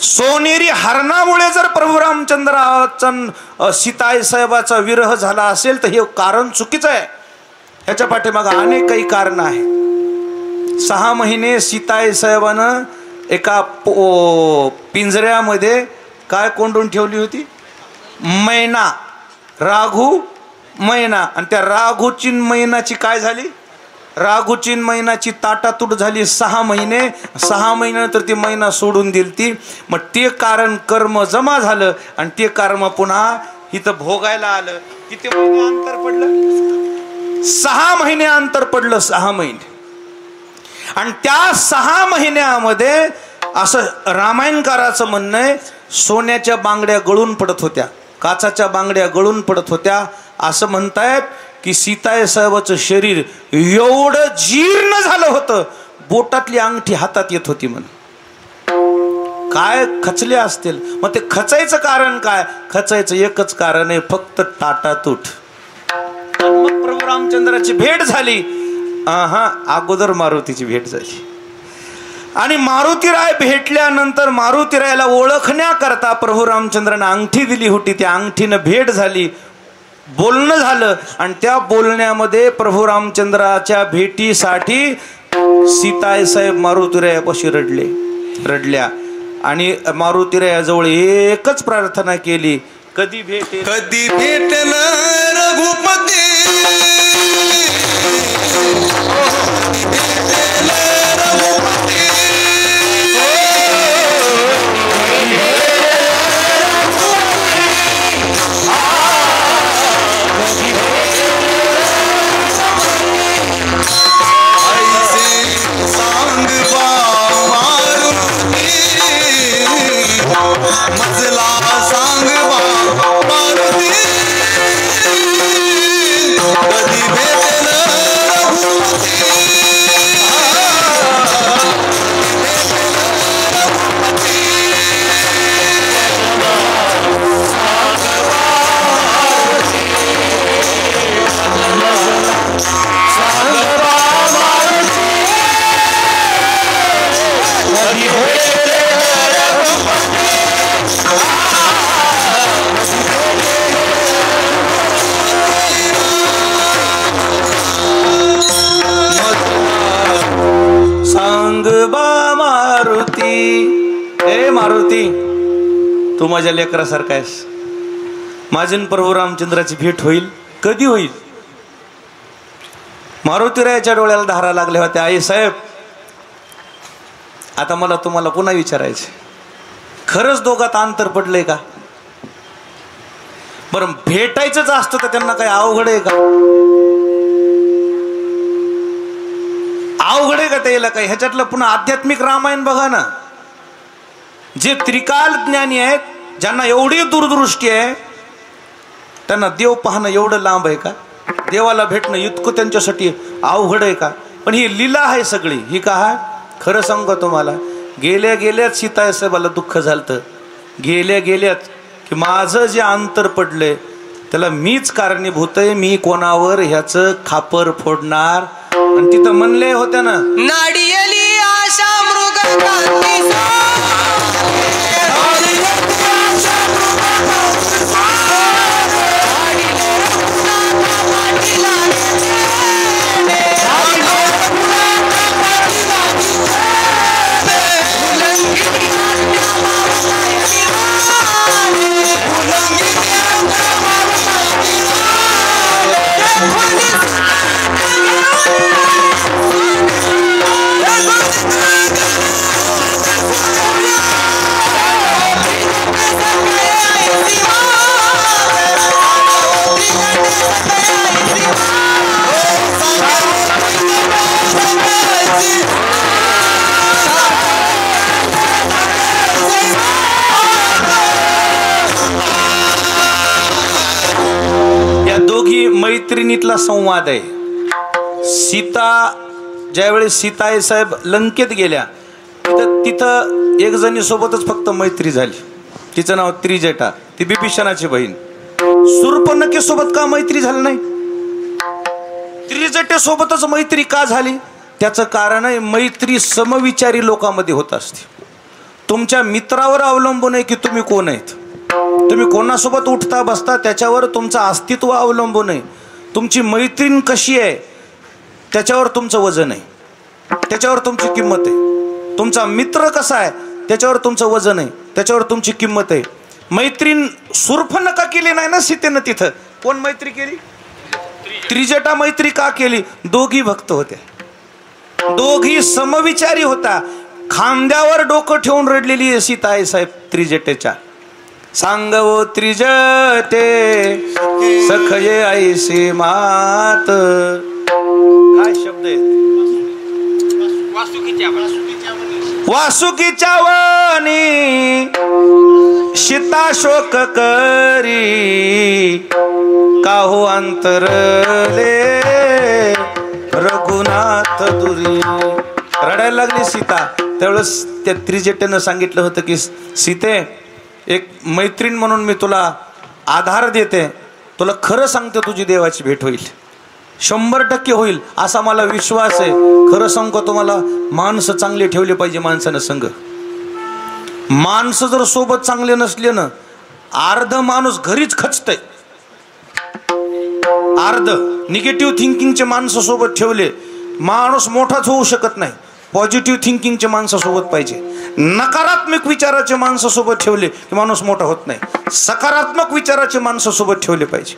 सोनेरी हरणामुळे जर प्रभू रामचंद्राचा सीताई साहेबाचा विरह झाला असेल तर हे कारण चुकीचं आहे. ह्याच्या पाठीमागे अनेक काही कारण आहेत. 6 महिने सीताई साहेबानं एका पिंजऱ्यामध्ये काय कोंडून ठेवली होती? मैना, राघू मैना. आणि त्या राघूची मैनाची काय झाली? राघूची मैनाची ताटातूट झाली. 6 महिन्यानंतर ती मैना सोडून दिली ती. मग ते कारण कर्म जमा झालं आणि ते कर्म पुन्हा इथं भोगायला आलं. किती महिने अंतर पडलं? 6 महिने अंतर पडलं. 6 महिने. आणि त्या 6 महिन्यामध्ये असं रामायणकाराचं म्हणणं आहे, सोन्याच्या बांगड्या गळून पडत होत्या, काचाच्या बांगड्या गळून पडत होत्या. असं म्हणतायत की सीताई साहेबाचं शरीर एवढं जीर्ण झालं होतं, बोटातली अंगठी हातात येत होती म्हणून. काय खचले असतील. मग ते खचायचं कारण काय? खचायचं एकच कारण आहे, फक्त ताटातूट. मग प्रभू रामचंद्राची भेट झाली. अगोदर मारुतीची भेट झाली. आणि मारुतीराय भेटल्यानंतर मारुतीरायला ओळखण्याकरता प्रभू रामचंद्राने अंगठी दिली होती. त्या अंगठीनं भेट झाली, बोलणं झालं. आणि त्या बोलण्यामध्ये प्रभू रामचंद्राच्या भेटीसाठी सीताई साहेब मारुतीरायापाशी रडल्या. आणि मारुतीरायाजवळ एकच प्रार्थना केली, कधी भेटेल, कधी भेटल रघुपती, तू माझ्या लेकरासारखा आहेस. माझी प्रभू रामचंद्राची भेट होईल, कधी होईल? मारुतीरायाच्या डोळ्याला धारा लागल्या होत्या. आई साहेब, आता मला तुम्हाला पुन्हा विचारायचे, खरंच दोघात अंतर पडलंय का? बरं, भेटायचंच असतं तर त्यांना काही अवघड आहे का? अवघड आहे का त्याला काही? ह्याच्यातलं पुन्हा आध्यात्मिक रामायण बघा ना. जे त्रिकाल ज्ञानी आहेत, ज्यांना एवढी दूरदृष्टी आहे, त्यांना देव पाहणं एवढं लांब आहे का? देवाला भेटणं इतकं त्यांच्यासाठी अवघड आहे का? पण ही लीला आहे सगळी. ही का आहे? खरं सांगू तुम्हाला, गेल्या गेल्याच सीतासाहेबाला दुःख झालं. गेल्या गेल्याच की माझं जे अंतर पडलंय त्याला मीच कारणीभूत आहे. मी कोणावर ह्याचं खापर फोडणार? आणि तिथं म्हणले होत्या ना, नाडियली आशा मृग मैत्रिणीतला संवाद आहे. सीता ज्यावेळेस सीताई साहेब लंकेत गेल्या तिथं एक जणी सोबतच फक्त मैत्री झाली. तिचं नाव त्रिजटा, ती बिभीषणाची बहीण. शूर्पणखी सोबत का मैत्री झाली नाही? त्रिजटेसोबतच मैत्री का झाली? त्याचं कारण आहे, मैत्री समविचारी लोकांमध्ये होत असते. तुमच्या मित्रावर अवलंबून आहे की तुम्ही कोण आहेत. तुम्ही कोणासोबत उठता बसता त्याच्यावर तुमचं अस्तित्व अवलंबून आहे. तुमची मैत्रीण कशी आहे त्याच्यावर तुमचं वजन आहे, त्याच्यावर तुमची किंमत आहे. तुमचा मित्र कसा आहे त्याच्यावर तुमचं वजन आहे, त्याच्यावर तुमची किंमत आहे. मैत्रीण शूर्पणखा केली नाही ना सीतेनं. तिथं कोण मैत्री केली? त्रिजटा मैत्री का केली? दोघी भक्त होत्या, दोघी समविचारी होता. खांद्यावर डोकं ठेवून रडलेली आहे सीता आई साहेब त्रिजटेच्या. सांगवो त्रिजटे सखये ऐसी मात. काय शब्द आहेत? वासुकीच्या वनी सीता शोक करी काहो अंतरले रघुनाथ दुरी. रडायला लागली सीता. त्यावेळेस त्या त्रिजटेनं सांगितलं होतं की सीते, एक मैत्रीण म्हणून मी तुला आधार देते. तुला खरं सांगते, तुझी देवाची भेट होईल, 100% होईल असा मला विश्वास आहे. खरं सांगतो तुम्हाला, माणसं चांगले ठेवले पाहिजे माणसानं संग. माणसं जर सोबत चांगले नसले ना, अर्ध माणूस घरीच खचतय. अर्ध निगेटिव्ह थिंकिंगचे माणसं सोबत ठेवले माणूस मोठाच होऊ शकत नाही. पॉझिटिव्ह थिंकिंगचे माणसं सोबत पाहिजे. नकारात्मक विचाराचे माणसं सोबत ठेवले की माणूस मोठा होत नाही. सकारात्मक विचाराचे माणसं सोबत ठेवले पाहिजे.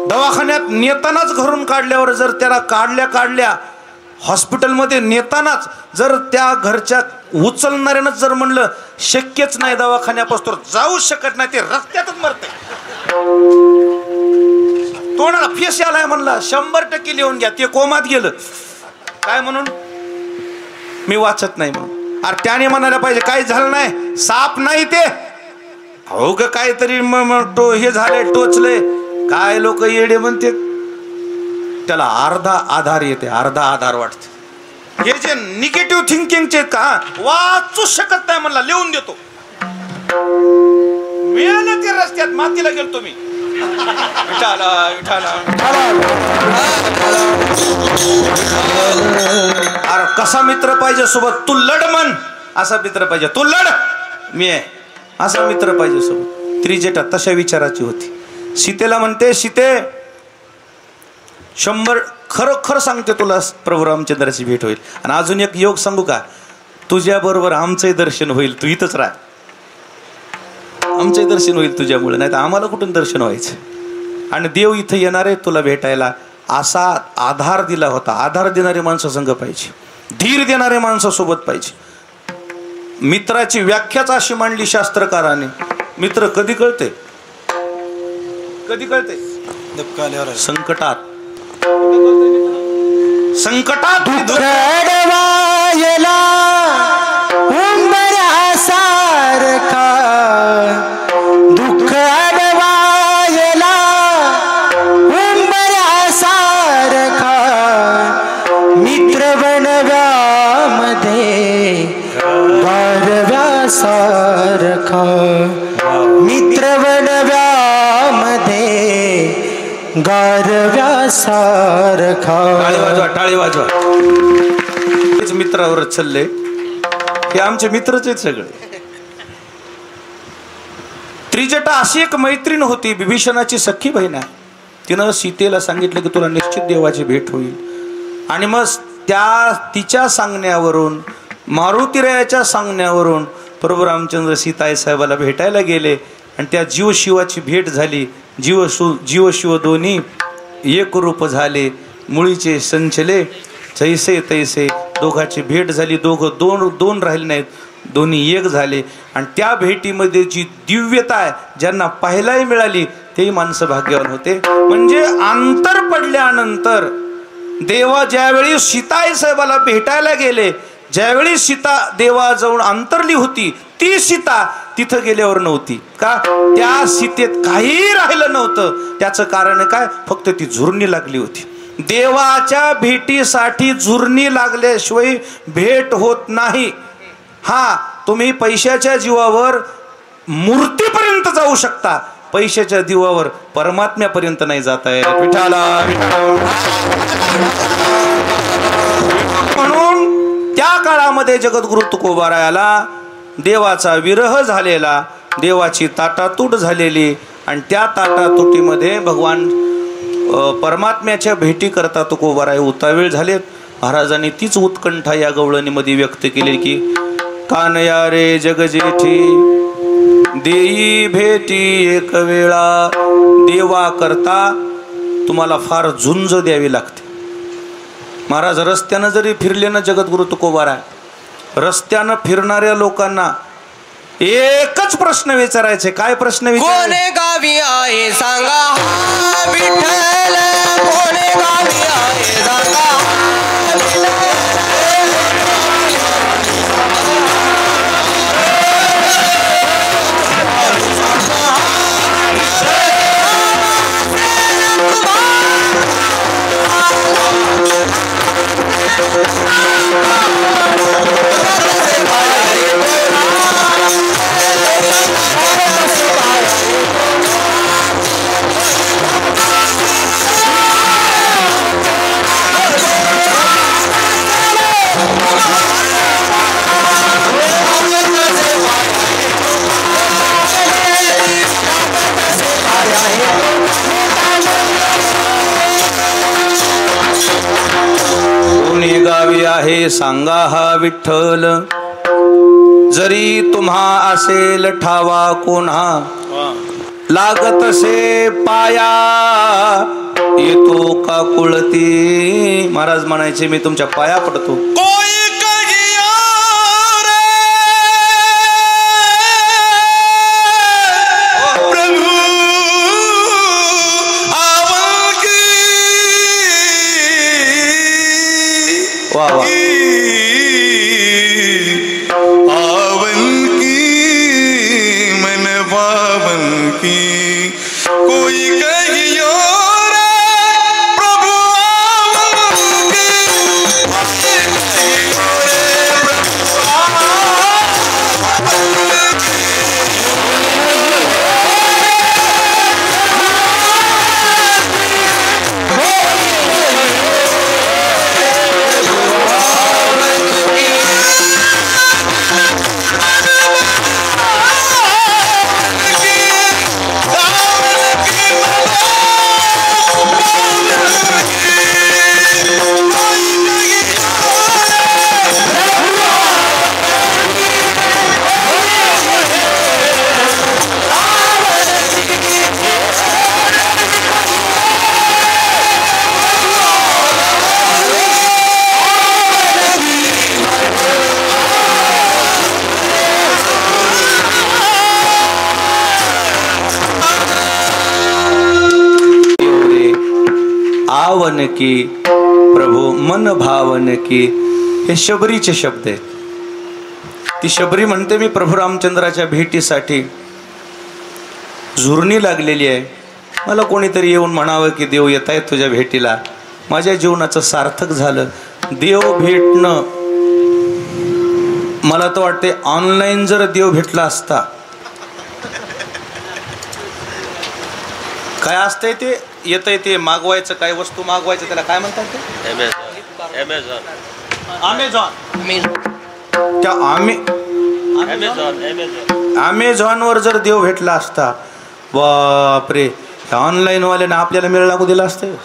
दवाखान्यात नेतानाच घरून काढल्यावर जर त्याला काढल्या हॉस्पिटलमध्ये नेतानाच जर त्या घरच्या उचलणाऱ्यानंच जर म्हणलं शक्यच नाही, दवाखान्यापासून जाऊच शकत नाही, ते रस्त्यातच मरते. तोंडाला फेस आलाय म्हणला 100% लिहून घ्या, ते कोमात गेलं. काय म्हणून? मी वाचत नाही म्हणून. अरे त्याने म्हणायला पाहिजे काही झालं नाही, साप नाही ते, हो ग काहीतरी हे झाले, टोचले. काय लोक येडे म्हणते, त्याला अर्धा आधार येते, अर्धा आधार वाटते. हे जे निगेटिव्ह थिंकिंगचे का वाचू शकत नाही म्हणला, लिहून देतो. मिळालं ते रस्त्यात, मातीला गेलतो मी. विठाला विठाला. अरे कसा मित्र पाहिजे सोबत? तू लढ म्हण असा मित्र पाहिजे. तू लढ, मी आहे असा मित्र पाहिजे सोबत. त्रिजटा तशा विचाराची होती. सीतेला म्हणते, सीते 100 खरं सांगते तुला प्रभू रामचंद्राची भेट होईल. आणि अजून एक योग सांगू का? तुझ्या बरोबर आमचंही दर्शन होईल. तू इथंच राह, आमचंही दर्शन होईल तुझ्यामुळे, नाही तर आम्हाला कुठून दर्शन व्हायचं. आणि देव इथं येणार आहे तुला भेटायला, असा आधार दिला होता. आधार देणारे माणसं संग पाहिजे, धीर देणारे माणसं सोबत पाहिजे. मित्राची व्याख्याच अशी मांडली शास्त्रकाराने. मित्र कधी कळते? कधी कळते? संकटात. संकटात उंबऱ्यासा मित्र बनव्यामध्ये गारव्यासारखा, मित्र बनव्यामध्ये गारव्यासारखा. टाळी वाजवा, टाळी वाजवा. हेच मित्रावरच चालले, हे आमचे मित्रच आहेत सगळे. त्रिजटा अशी एक मैत्रीण होती, विभीषणाची सख्खी बहीण आहे. तिनं सीतेला सांगितलं की तुला निश्चित देवाची भेट होईल. आणि मग तिच्या सांगण्यावरून, मारुतीरायाच्या सांगण्यावरून प्रभू रामचंद्र सीताई साहेबाला भेटायला गेले आणि त्या जीवशिवाची भेट झाली. जीवशिव दोन्ही एक रूप झाले, मुळीचे संचले जैसे तैसे. दोघांची भेट झाली, दोघं दोन राहिले नाहीत, दोन्ही एक झाले. आणि त्या भेटीमध्ये जी दिव्यता आहे, ज्यांना पाहायलाही मिळाली तेही माणसं भाग्यवान होते. म्हणजे अंतर पडल्यानंतर देवा ज्यावेळी सीताई साहेबाला भेटायला गेले, ज्यावेळी सीता देवाजवळ अंतरली होती, ती सीता तिथं गेल्यावर नव्हती. का? त्या सीतेत काही राहिलं नव्हतं. त्याचं कारण काय? फक्त ती झुरणी लागली होती. देवाच्या भेटीसाठी झुरणी लागल्याशिवाय भेट होत नाही. हा, तुम्ही पैशाच्या जीवावर मूर्तीपर्यंत जाऊ शकता, पैशाच्या जीवावर परमात्म्यापर्यंत नाही जाता येत. विठाला म्हणून त्या काळामध्ये जगद्गुरु तुकोबारायाला देवाचा विरह झालेला, देवाची ताटातूट झालेली, आणि त्या ताटातुटीमध्ये भगवान परमात्म्याच्या भेटी करता तुकोबाराय उतावीळ झालेत. महाराजांनी तीच उत्कंठा या गवळणीमध्ये व्यक्त केली की कानया रे जगजेठी देई भेटी एक वेळा. देवा करता तुम्हाला फार झुंज द्यावी लागते. महाराज रस्त्यानं जरी फिरले ना, जगद्गुरु तुकोबाराय रस्त्यानं फिरणाऱ्या लोकांना एकच प्रश्न विचारायचे. काय प्रश्न विचारायचे? कोणे गावी आहे सांगा हा विठ्ठल, कोणे गावी आहे सांगा हा गावी आहे सांगा हा विठ्ठल, जरी तुम्हा असेल ठावा कोणा, लागत से पाया येतो का कुळती. महाराज म्हणायचे मी तुमच्या पाया पडतो. आवन की प्रभू मन भावन की, हे शबरीचे शब्द आहेत. ती शबरी म्हणते मी प्रभू रामचंद्राच्या भेटीसाठी झुरणी लागलेली आहे. मला कोणीतरी येऊन म्हणावं की देव येत आहे तुझ्या भेटीला, माझ्या जीवनाचं सार्थक झालं. देव भेटणं, मला तर वाटते ऑनलाईन जर देव भेटला असता, काय असतंय ते येतंय ते मागवायचं, काय वस्तू मागवायचं, त्याला काय म्हणतात ते? अमेझॉन. त्या अमेझॉनवर जर देव भेटला असता, बापरे, ऑनलाईन वाल्यानं आपल्याला मेळ लागू दिला असतं.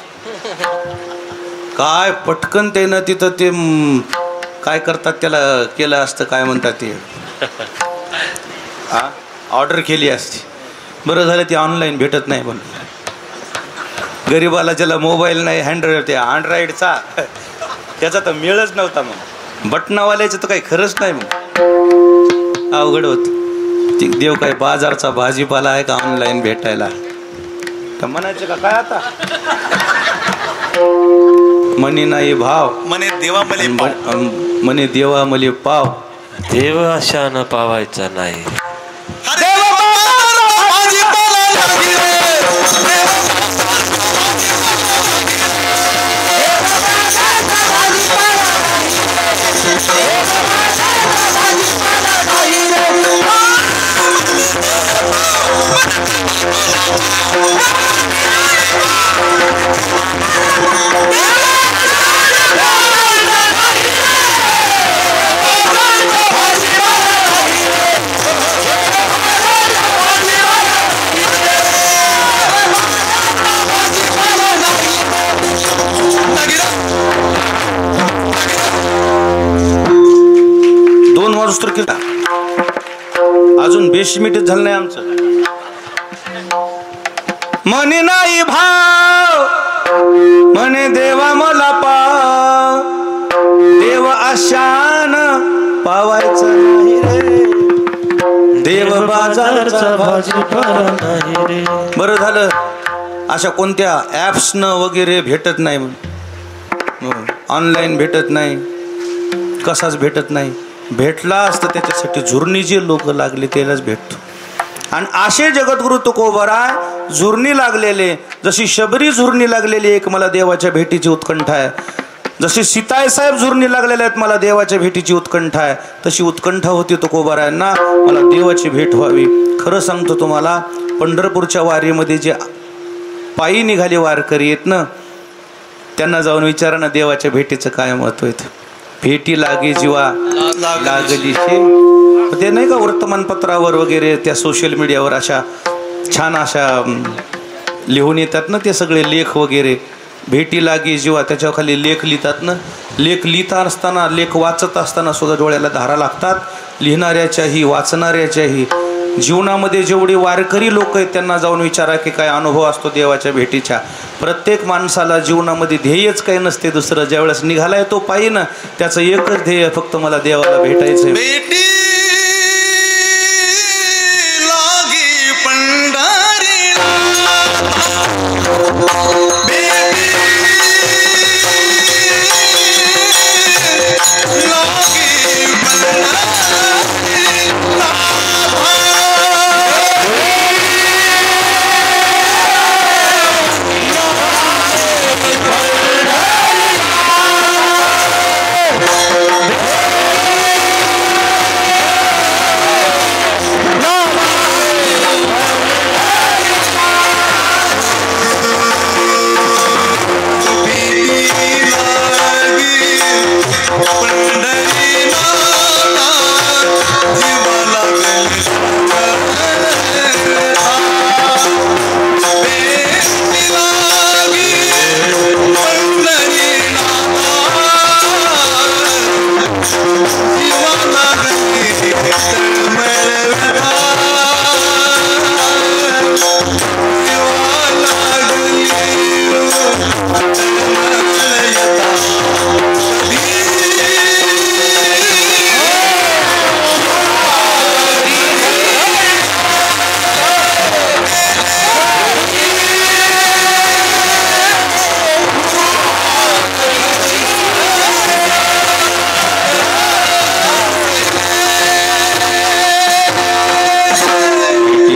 काय पटकन त्यानं तिथं ते काय करतात त्याला केलं असतं, काय म्हणतात ते, ऑर्डर केली असती. बरं झालं ते ऑनलाईन भेटत नाही. पण गरीबाला ज्याला मोबाईल नाही, अँड्रॉइडचा, त्याचा तर मेळच नव्हता. मग बटनावाल्याचं तर काही खरंच नाही. मग अवघड होत. देव काय बाजारचा भाजीपाला आहे का ऑनलाईन भेटायला? तर म्हणायचं का काय आता, म्हणे नाही भाव, म्हणे देवा मले पाव, देव अशानं पावायचा नाही. अजून 20 मिनिट झालं नाही आमचं. म्हणे नाही भाव, म्हणे देवा मला पाव, देव आशान पावायचा नाही रे, देव बाजारचा भाजीपाला नाही रे. बरं झालं अशा कोणत्या ॲप्सनं वगैरे भेटत नाही, ऑनलाईन भेटत नाही, कसाच भेटत नाही. भेटला असतं त्याच्यासाठी झुरणी जे लोक लागले त्यालाच भेटतो. आणि असे जगद्गुरु तुकोबराय झुरणी लागलेले, जशी शबरी झुरणी लागलेली एक मला देवाच्या भेटीची उत्कंठा आहे, जशी सीताई साहेब झुरणी लागलेल्या आहेत मला देवाच्या भेटीची उत्कंठा आहे, तशी उत्कंठा होती तुकोबरायांना मला देवाची भेट व्हावी. खरं सांगतो तुम्हाला, पंढरपूरच्या वारीमध्ये जे पायी निघाले वारकरी आहेत ना, त्यांना जाऊन विचारा ना देवाच्या भेटीचं काय महत्व आहे. भेटी लागे जीवा लागली शे, ते नाही का वर्तमानपत्रावर वगैरे त्या सोशल मीडियावर अशा छान अशा लिहून येतात ना ते सगळे लेख वगैरे. भेटी लागे जीवा, त्याच्या खाली लेख लिहितात ना. लेख लिहिता असताना, लेख वाचत असताना सुद्धा डोळ्याला धारा लागतात, लिहिणाऱ्याच्याही वाचणाऱ्याच्याही. जीवनामध्ये जेवढे वारकरी लोक आहेत त्यांना जाऊन विचारा की काय अनुभव असतो देवाच्या भेटीच्या. प्रत्येक माणसाला जीवनामध्ये ध्येयच काही नसते दुसरं. ज्यावेळेस निघालाय तो पायी ना, त्याचं एकच ध्येय, फक्त मला देवाला भेटायचंय. भेटी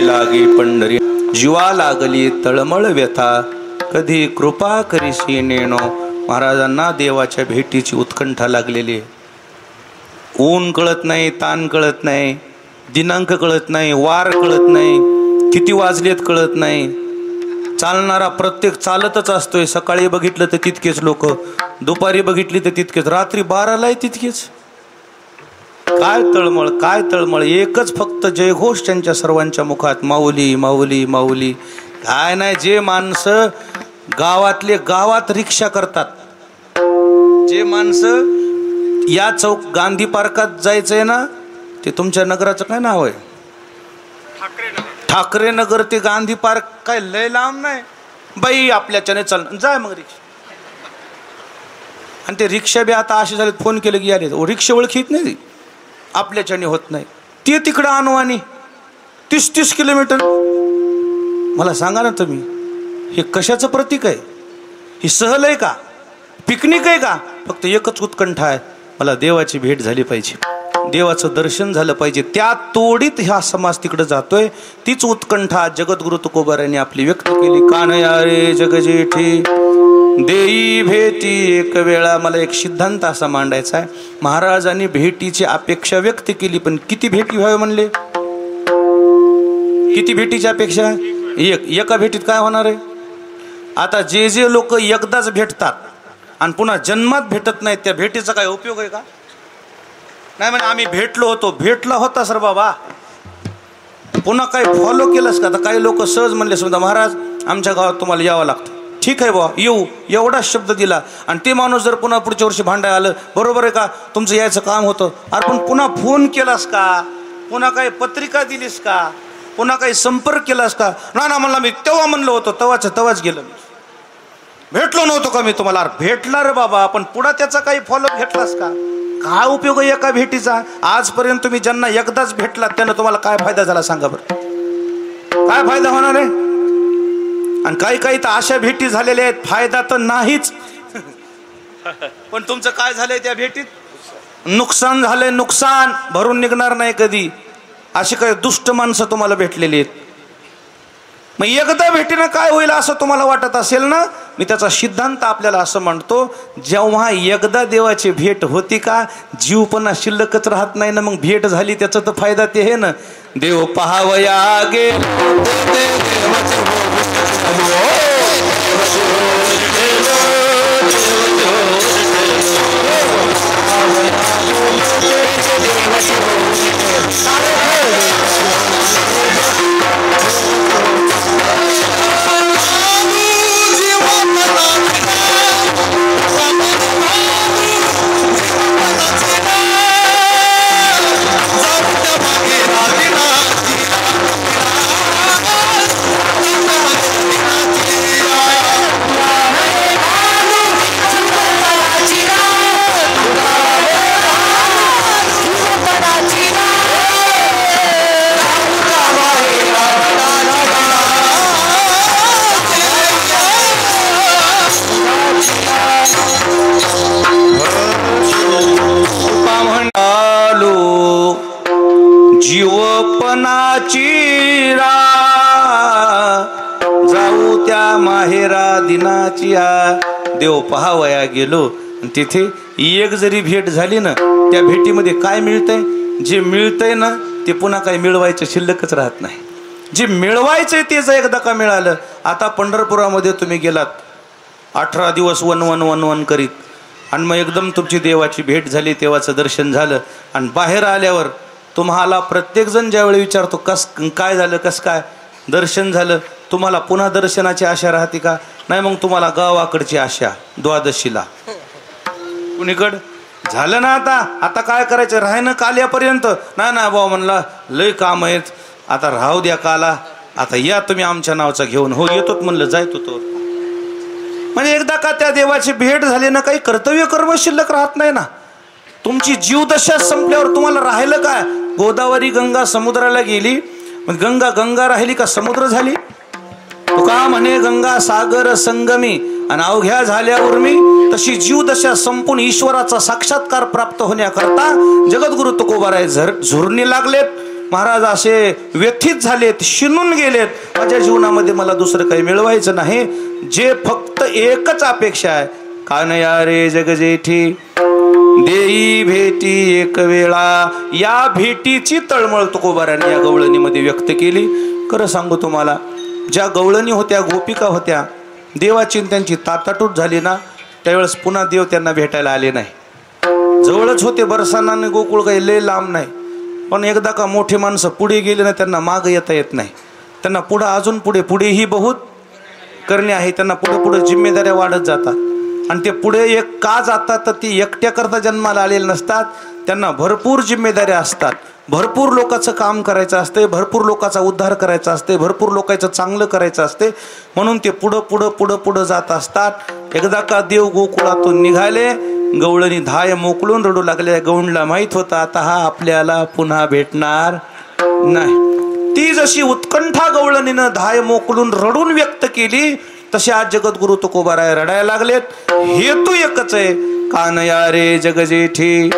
लागी पंढरीला, जीवा लागली तळमळ व्यथा, कधी कृपा करीशी नेणो महाराजांना देवाच्या भेटीची उत्कंठा लागलेली आहे. ऊन कळत नाही, ताण कळत नाही, दिनांक कळत नाही, वार कळत नाही, किती वाजलेत कळत नाही. चालणारा प्रत्येक चालतच असतोय. सकाळी बघितलं तर तितकेच लोक, दुपारी बघितली तर तितकेच, रात्री 12लाही तितकेच. काय तळमळ, काय तळमळ. एकच फक्त जयघोष त्यांच्या सर्वांच्या मुखात, माऊली माऊली माऊली. काय नाही, जे माणसं गावातले गावात रिक्षा करतात, जे माणसं या चौक गांधी पार्कात जायचंय ना, ते तुमच्या नगराचं काय नाव आहे? ठाकरे नगर ते गांधी पार्क काय लय लांब नाही बाई, आपल्याच्याने चल जाय मग रिक्षा. आणि ते रिक्षा बी आता असे झाले, फोन केलं की आले, रिक्षा ओळखीत नाही, आपल्याच्याने होत नाही. ते तिकडं आणवानी 30-30 किलोमीटर. मला सांगा ना तुम्ही, हे कशाचं प्रतीक आहे? ही सहल आहे का? पिकनिक आहे का? फक्त एकच उत्कंठा आहे, मला देवाची भेट झाली पाहिजे, देवाचं दर्शन झालं पाहिजे. त्या तोडीत हा समाज तिकडे जातोय. तीच उत्कंठा जगद्गुरु तुकोबारायांनी आपली व्यक्त केली. कानया रे जगजेठी देई भेटी एक वेळा. मला एक सिद्धांत असा मांडायचा आहे. महाराजांनी भेटीची अपेक्षा व्यक्त केली, पण किती भेटी व्हावे म्हणले? किती भेटीची अपेक्षा? एका भेटीत काय होणार आहे? आता जे जे लोक एकदाच भेटतात आणि पुन्हा जन्मात भेटत नाहीत, त्या भेटीचा काय उपयोग आहे का? नाही म्हणजे आम्ही भेटलो होतो, भेटला होता सर बाबा, पुन्हा काही फॉलो केलंस का? तर काही लोक सहज म्हणले, समजा महाराज आमच्या गावात तुम्हाला यावं लागतं. ठीक आहे बाबा, येऊ, एवढाच शब्द दिला. आणि ते माणूस जर पुन्हा पुढच्या वर्षी भांडायला आलं, बरोबर आहे का, तुमचं यायचं काम होतं. अरे पण पुन्हा फोन केलास का? पुन्हा काही पत्रिका दिलीस का? पुन्हा काही संपर्क केलास का? ना म्हणला मी तेव्हा म्हणलं होतं, तेव्हाच गेलं, भेटलो नव्हतो का मी तुम्हाला? अरे भेटला रे बाबा, पण पुढं त्याचा काही फॉलो घेतलास का? काय उपयोग आहे एका भेटीचा? आजपर्यंत तुम्ही ज्यांना एकदाच भेटलात त्यानं तुम्हाला काय फायदा झाला सांगा बरं? काय फायदा होणार आहे? आणि काही तर अशा भेटी झालेल्या आहेत, फायदा तर नाहीच, पण तुमचं काय झालंय त्या भेटीत? नुकसान झालंय, नुकसान भरून निघणार नाही कधी. अशी काही दुष्ट माणसं तुम्हाला भेटलेली आहेत. मग एकदा भेटीनं काय होईल असं तुम्हाला वाटत असेल ना? मी त्याचा सिद्धांत आपल्याला असं म्हणतो, जेव्हा एकदा देवाची भेट होती का, जीवपणा शिल्लकच राहत नाही ना. मग भेट झाली त्याचा तर फायदा ते आहे ना. देव पहावया गे जीवपणाची रा जाऊ त्या माहेरा दिनाची. देव पहावया गेलो, तिथे एक जरी भेट झाली ना, त्या भेटीमध्ये काय मिळतंय? जे मिळतंय ना ते पुन्हा काही मिळवायचं शिल्लकच राहत नाही. जे मिळवायचंय तेच एकदा का मिळालं. आता पंढरपुरामध्ये तुम्ही गेलात, 18 दिवस वन करीत, आणि मग एकदम तुमची देवाची भेट झाली, देवाचं दर्शन झालं, आणि बाहेर आल्यावर तुम्हाला प्रत्येकजण ज्यावेळी विचारतो काय झालं, कसं काय दर्शन झालं, तुम्हाला पुन्हा दर्शनाची आशा राहते का? नाही. मग तुम्हाला गावाकडची आशा द्वादशीला. कुणीकड झालं ना, आता काय करायचं? राहणं काल्यापर्यंत नाही बाबा म्हणला, लय काम आहेत, आता राहू द्या काला, आता या तुम्ही आमच्या नावचा घेऊन. हो येतोच म्हणलं, जायतो तो. म्हणजे एकदा का त्या देवाची भेट झाली ना, काही कर्तव्य कर्म शिल्लक राहत नाही ना. तुमची जीवदशा संपल्यावर तुम्हाला राहिलं काय? गोदावरी गंगा समुद्राला गेली, मग गंगा राहिली का समुद्र झाली? तुका म्हणे गंगा सागर संगमी, आणि अवघ्या झाल्यावर मी. तशी जीवदशा संपून ईश्वराचा साक्षात्कार प्राप्त होण्याकरता जगद्गुरु तुकोबाराय झुरणी लागलेत. महाराज असे व्यथित झालेत, शिनून गेलेत, माझ्या जीवनामध्ये मला दुसरं काही मिळवायचं नाही. जे फक्त एकच अपेक्षा आहे, कानया रे जगजेठी देई भेटी एक वेळा. या भेटीची तळमळ तुकोबारांनी या गवळणीमध्ये व्यक्त केली. खरं सांगू तुम्हाला, ज्या गवळणी होत्या, गोपिका होत्या, देवाची त्यांची ताटाटूट झाली ना, त्यावेळेस पुन्हा देव त्यांना भेटायला आले नाही. जवळच होते बरसाना आणि गोकुळ, काही लय लांब नाही. पण एकदा का मोठे माणसं पुढे गेले ना, त्यांना माग येता येत नाही. त्यांना पुढं अजून पुढेही बहुत करणे आहे. त्यांना पुढे जिम्मेदाऱ्या वाढत जातात. आणि ते पुढे एक का जातात तर ती एकट्याकरता जन्माला आलेले नसतात. त्यांना भरपूर जिम्मेदाऱ्या असतात. भरपूर लोकांचं काम करायचं असते, भरपूर लोकांचा उद्धार करायचा असते, भरपूर लोकांचं चांगलं करायचं असते. म्हणून ते पुढं जात असतात. एकदा का देव गोकुळातून निघाले, गवळणी धाय मोकळून रडू लागले. गवळणीला माहीत होतं आता हा आपल्याला पुन्हा भेटणार नाही. ती जशी उत्कंठा गवळणीनं धाय मोकळून रडून व्यक्त केली, तसे आज जगद्गुरु तुकोबाराय रडायला लागलेत. हेतू एकच आहे, कानया रे जगजेठी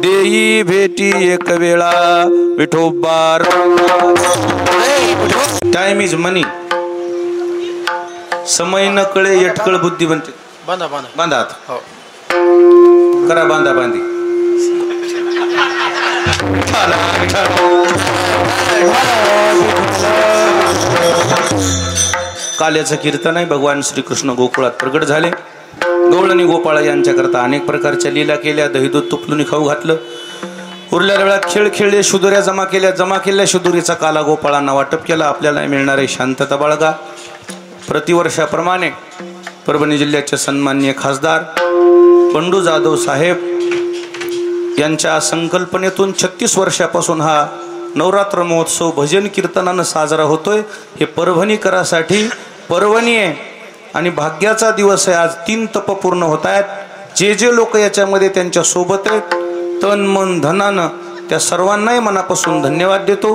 देई भेटी एक वेळा. विठोबार टाइम इज मनी. समय न कळे यटकळ बुद्धी बनते. बांधा हो, करा बांधा बांधी. काल्याचं कीर्तन आहे. भगवान श्रीकृष्ण गोकुळात प्रगट झाले. गवळणी गोपाळ यांच्याकरता अनेक प्रकारच्या लीला केल्या. दहीदूध तुपलून खाऊ घातलं. उरलेल्या वेळात खेळ खेळले. शुदुऱ्या जमा केल्या शुदुरीचा काला गोपाळांना वाटप केला. आपल्याला मिळणारे शांतता बाळगा. प्रतिवर्षाप्रमाणे परभणी जिल्ह्याचे सन्माननीय खासदार बंडू जाधव साहेब यांच्या संकल्पनेतून 36 वर्षापासून हा नवरात्र महोत्सव भजन कीर्तनानं साजरा होतोय. हे परभणीकरासाठी पर्वणी आहे आणि भाग्याचा दिवस आहे. आज 3 तप पूर्ण होत आहेत. जे लोक याच्यामध्ये त्यांच्या सोबत आहेत, तन मन धनानं त्या सर्वांनाही मनापासून धन्यवाद देतो.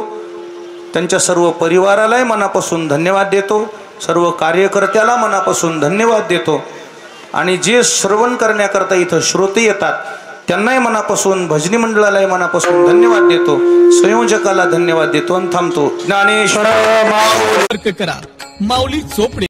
त्यांच्या सर्व परिवारालाही मनापासून धन्यवाद देतो. सर्व कार्यकर्त्याला मनापासून धन्यवाद देतो. आणि जे श्रवण करण्याकरता इथं श्रोते येतात त्यांनाही मनापासून, भजनी मंडळालाही मनापासून धन्यवाद देतो. संयोजकाला धन्यवाद देतो आणि थांबतो. ज्ञानेश्वर करा. माऊली चोपडे.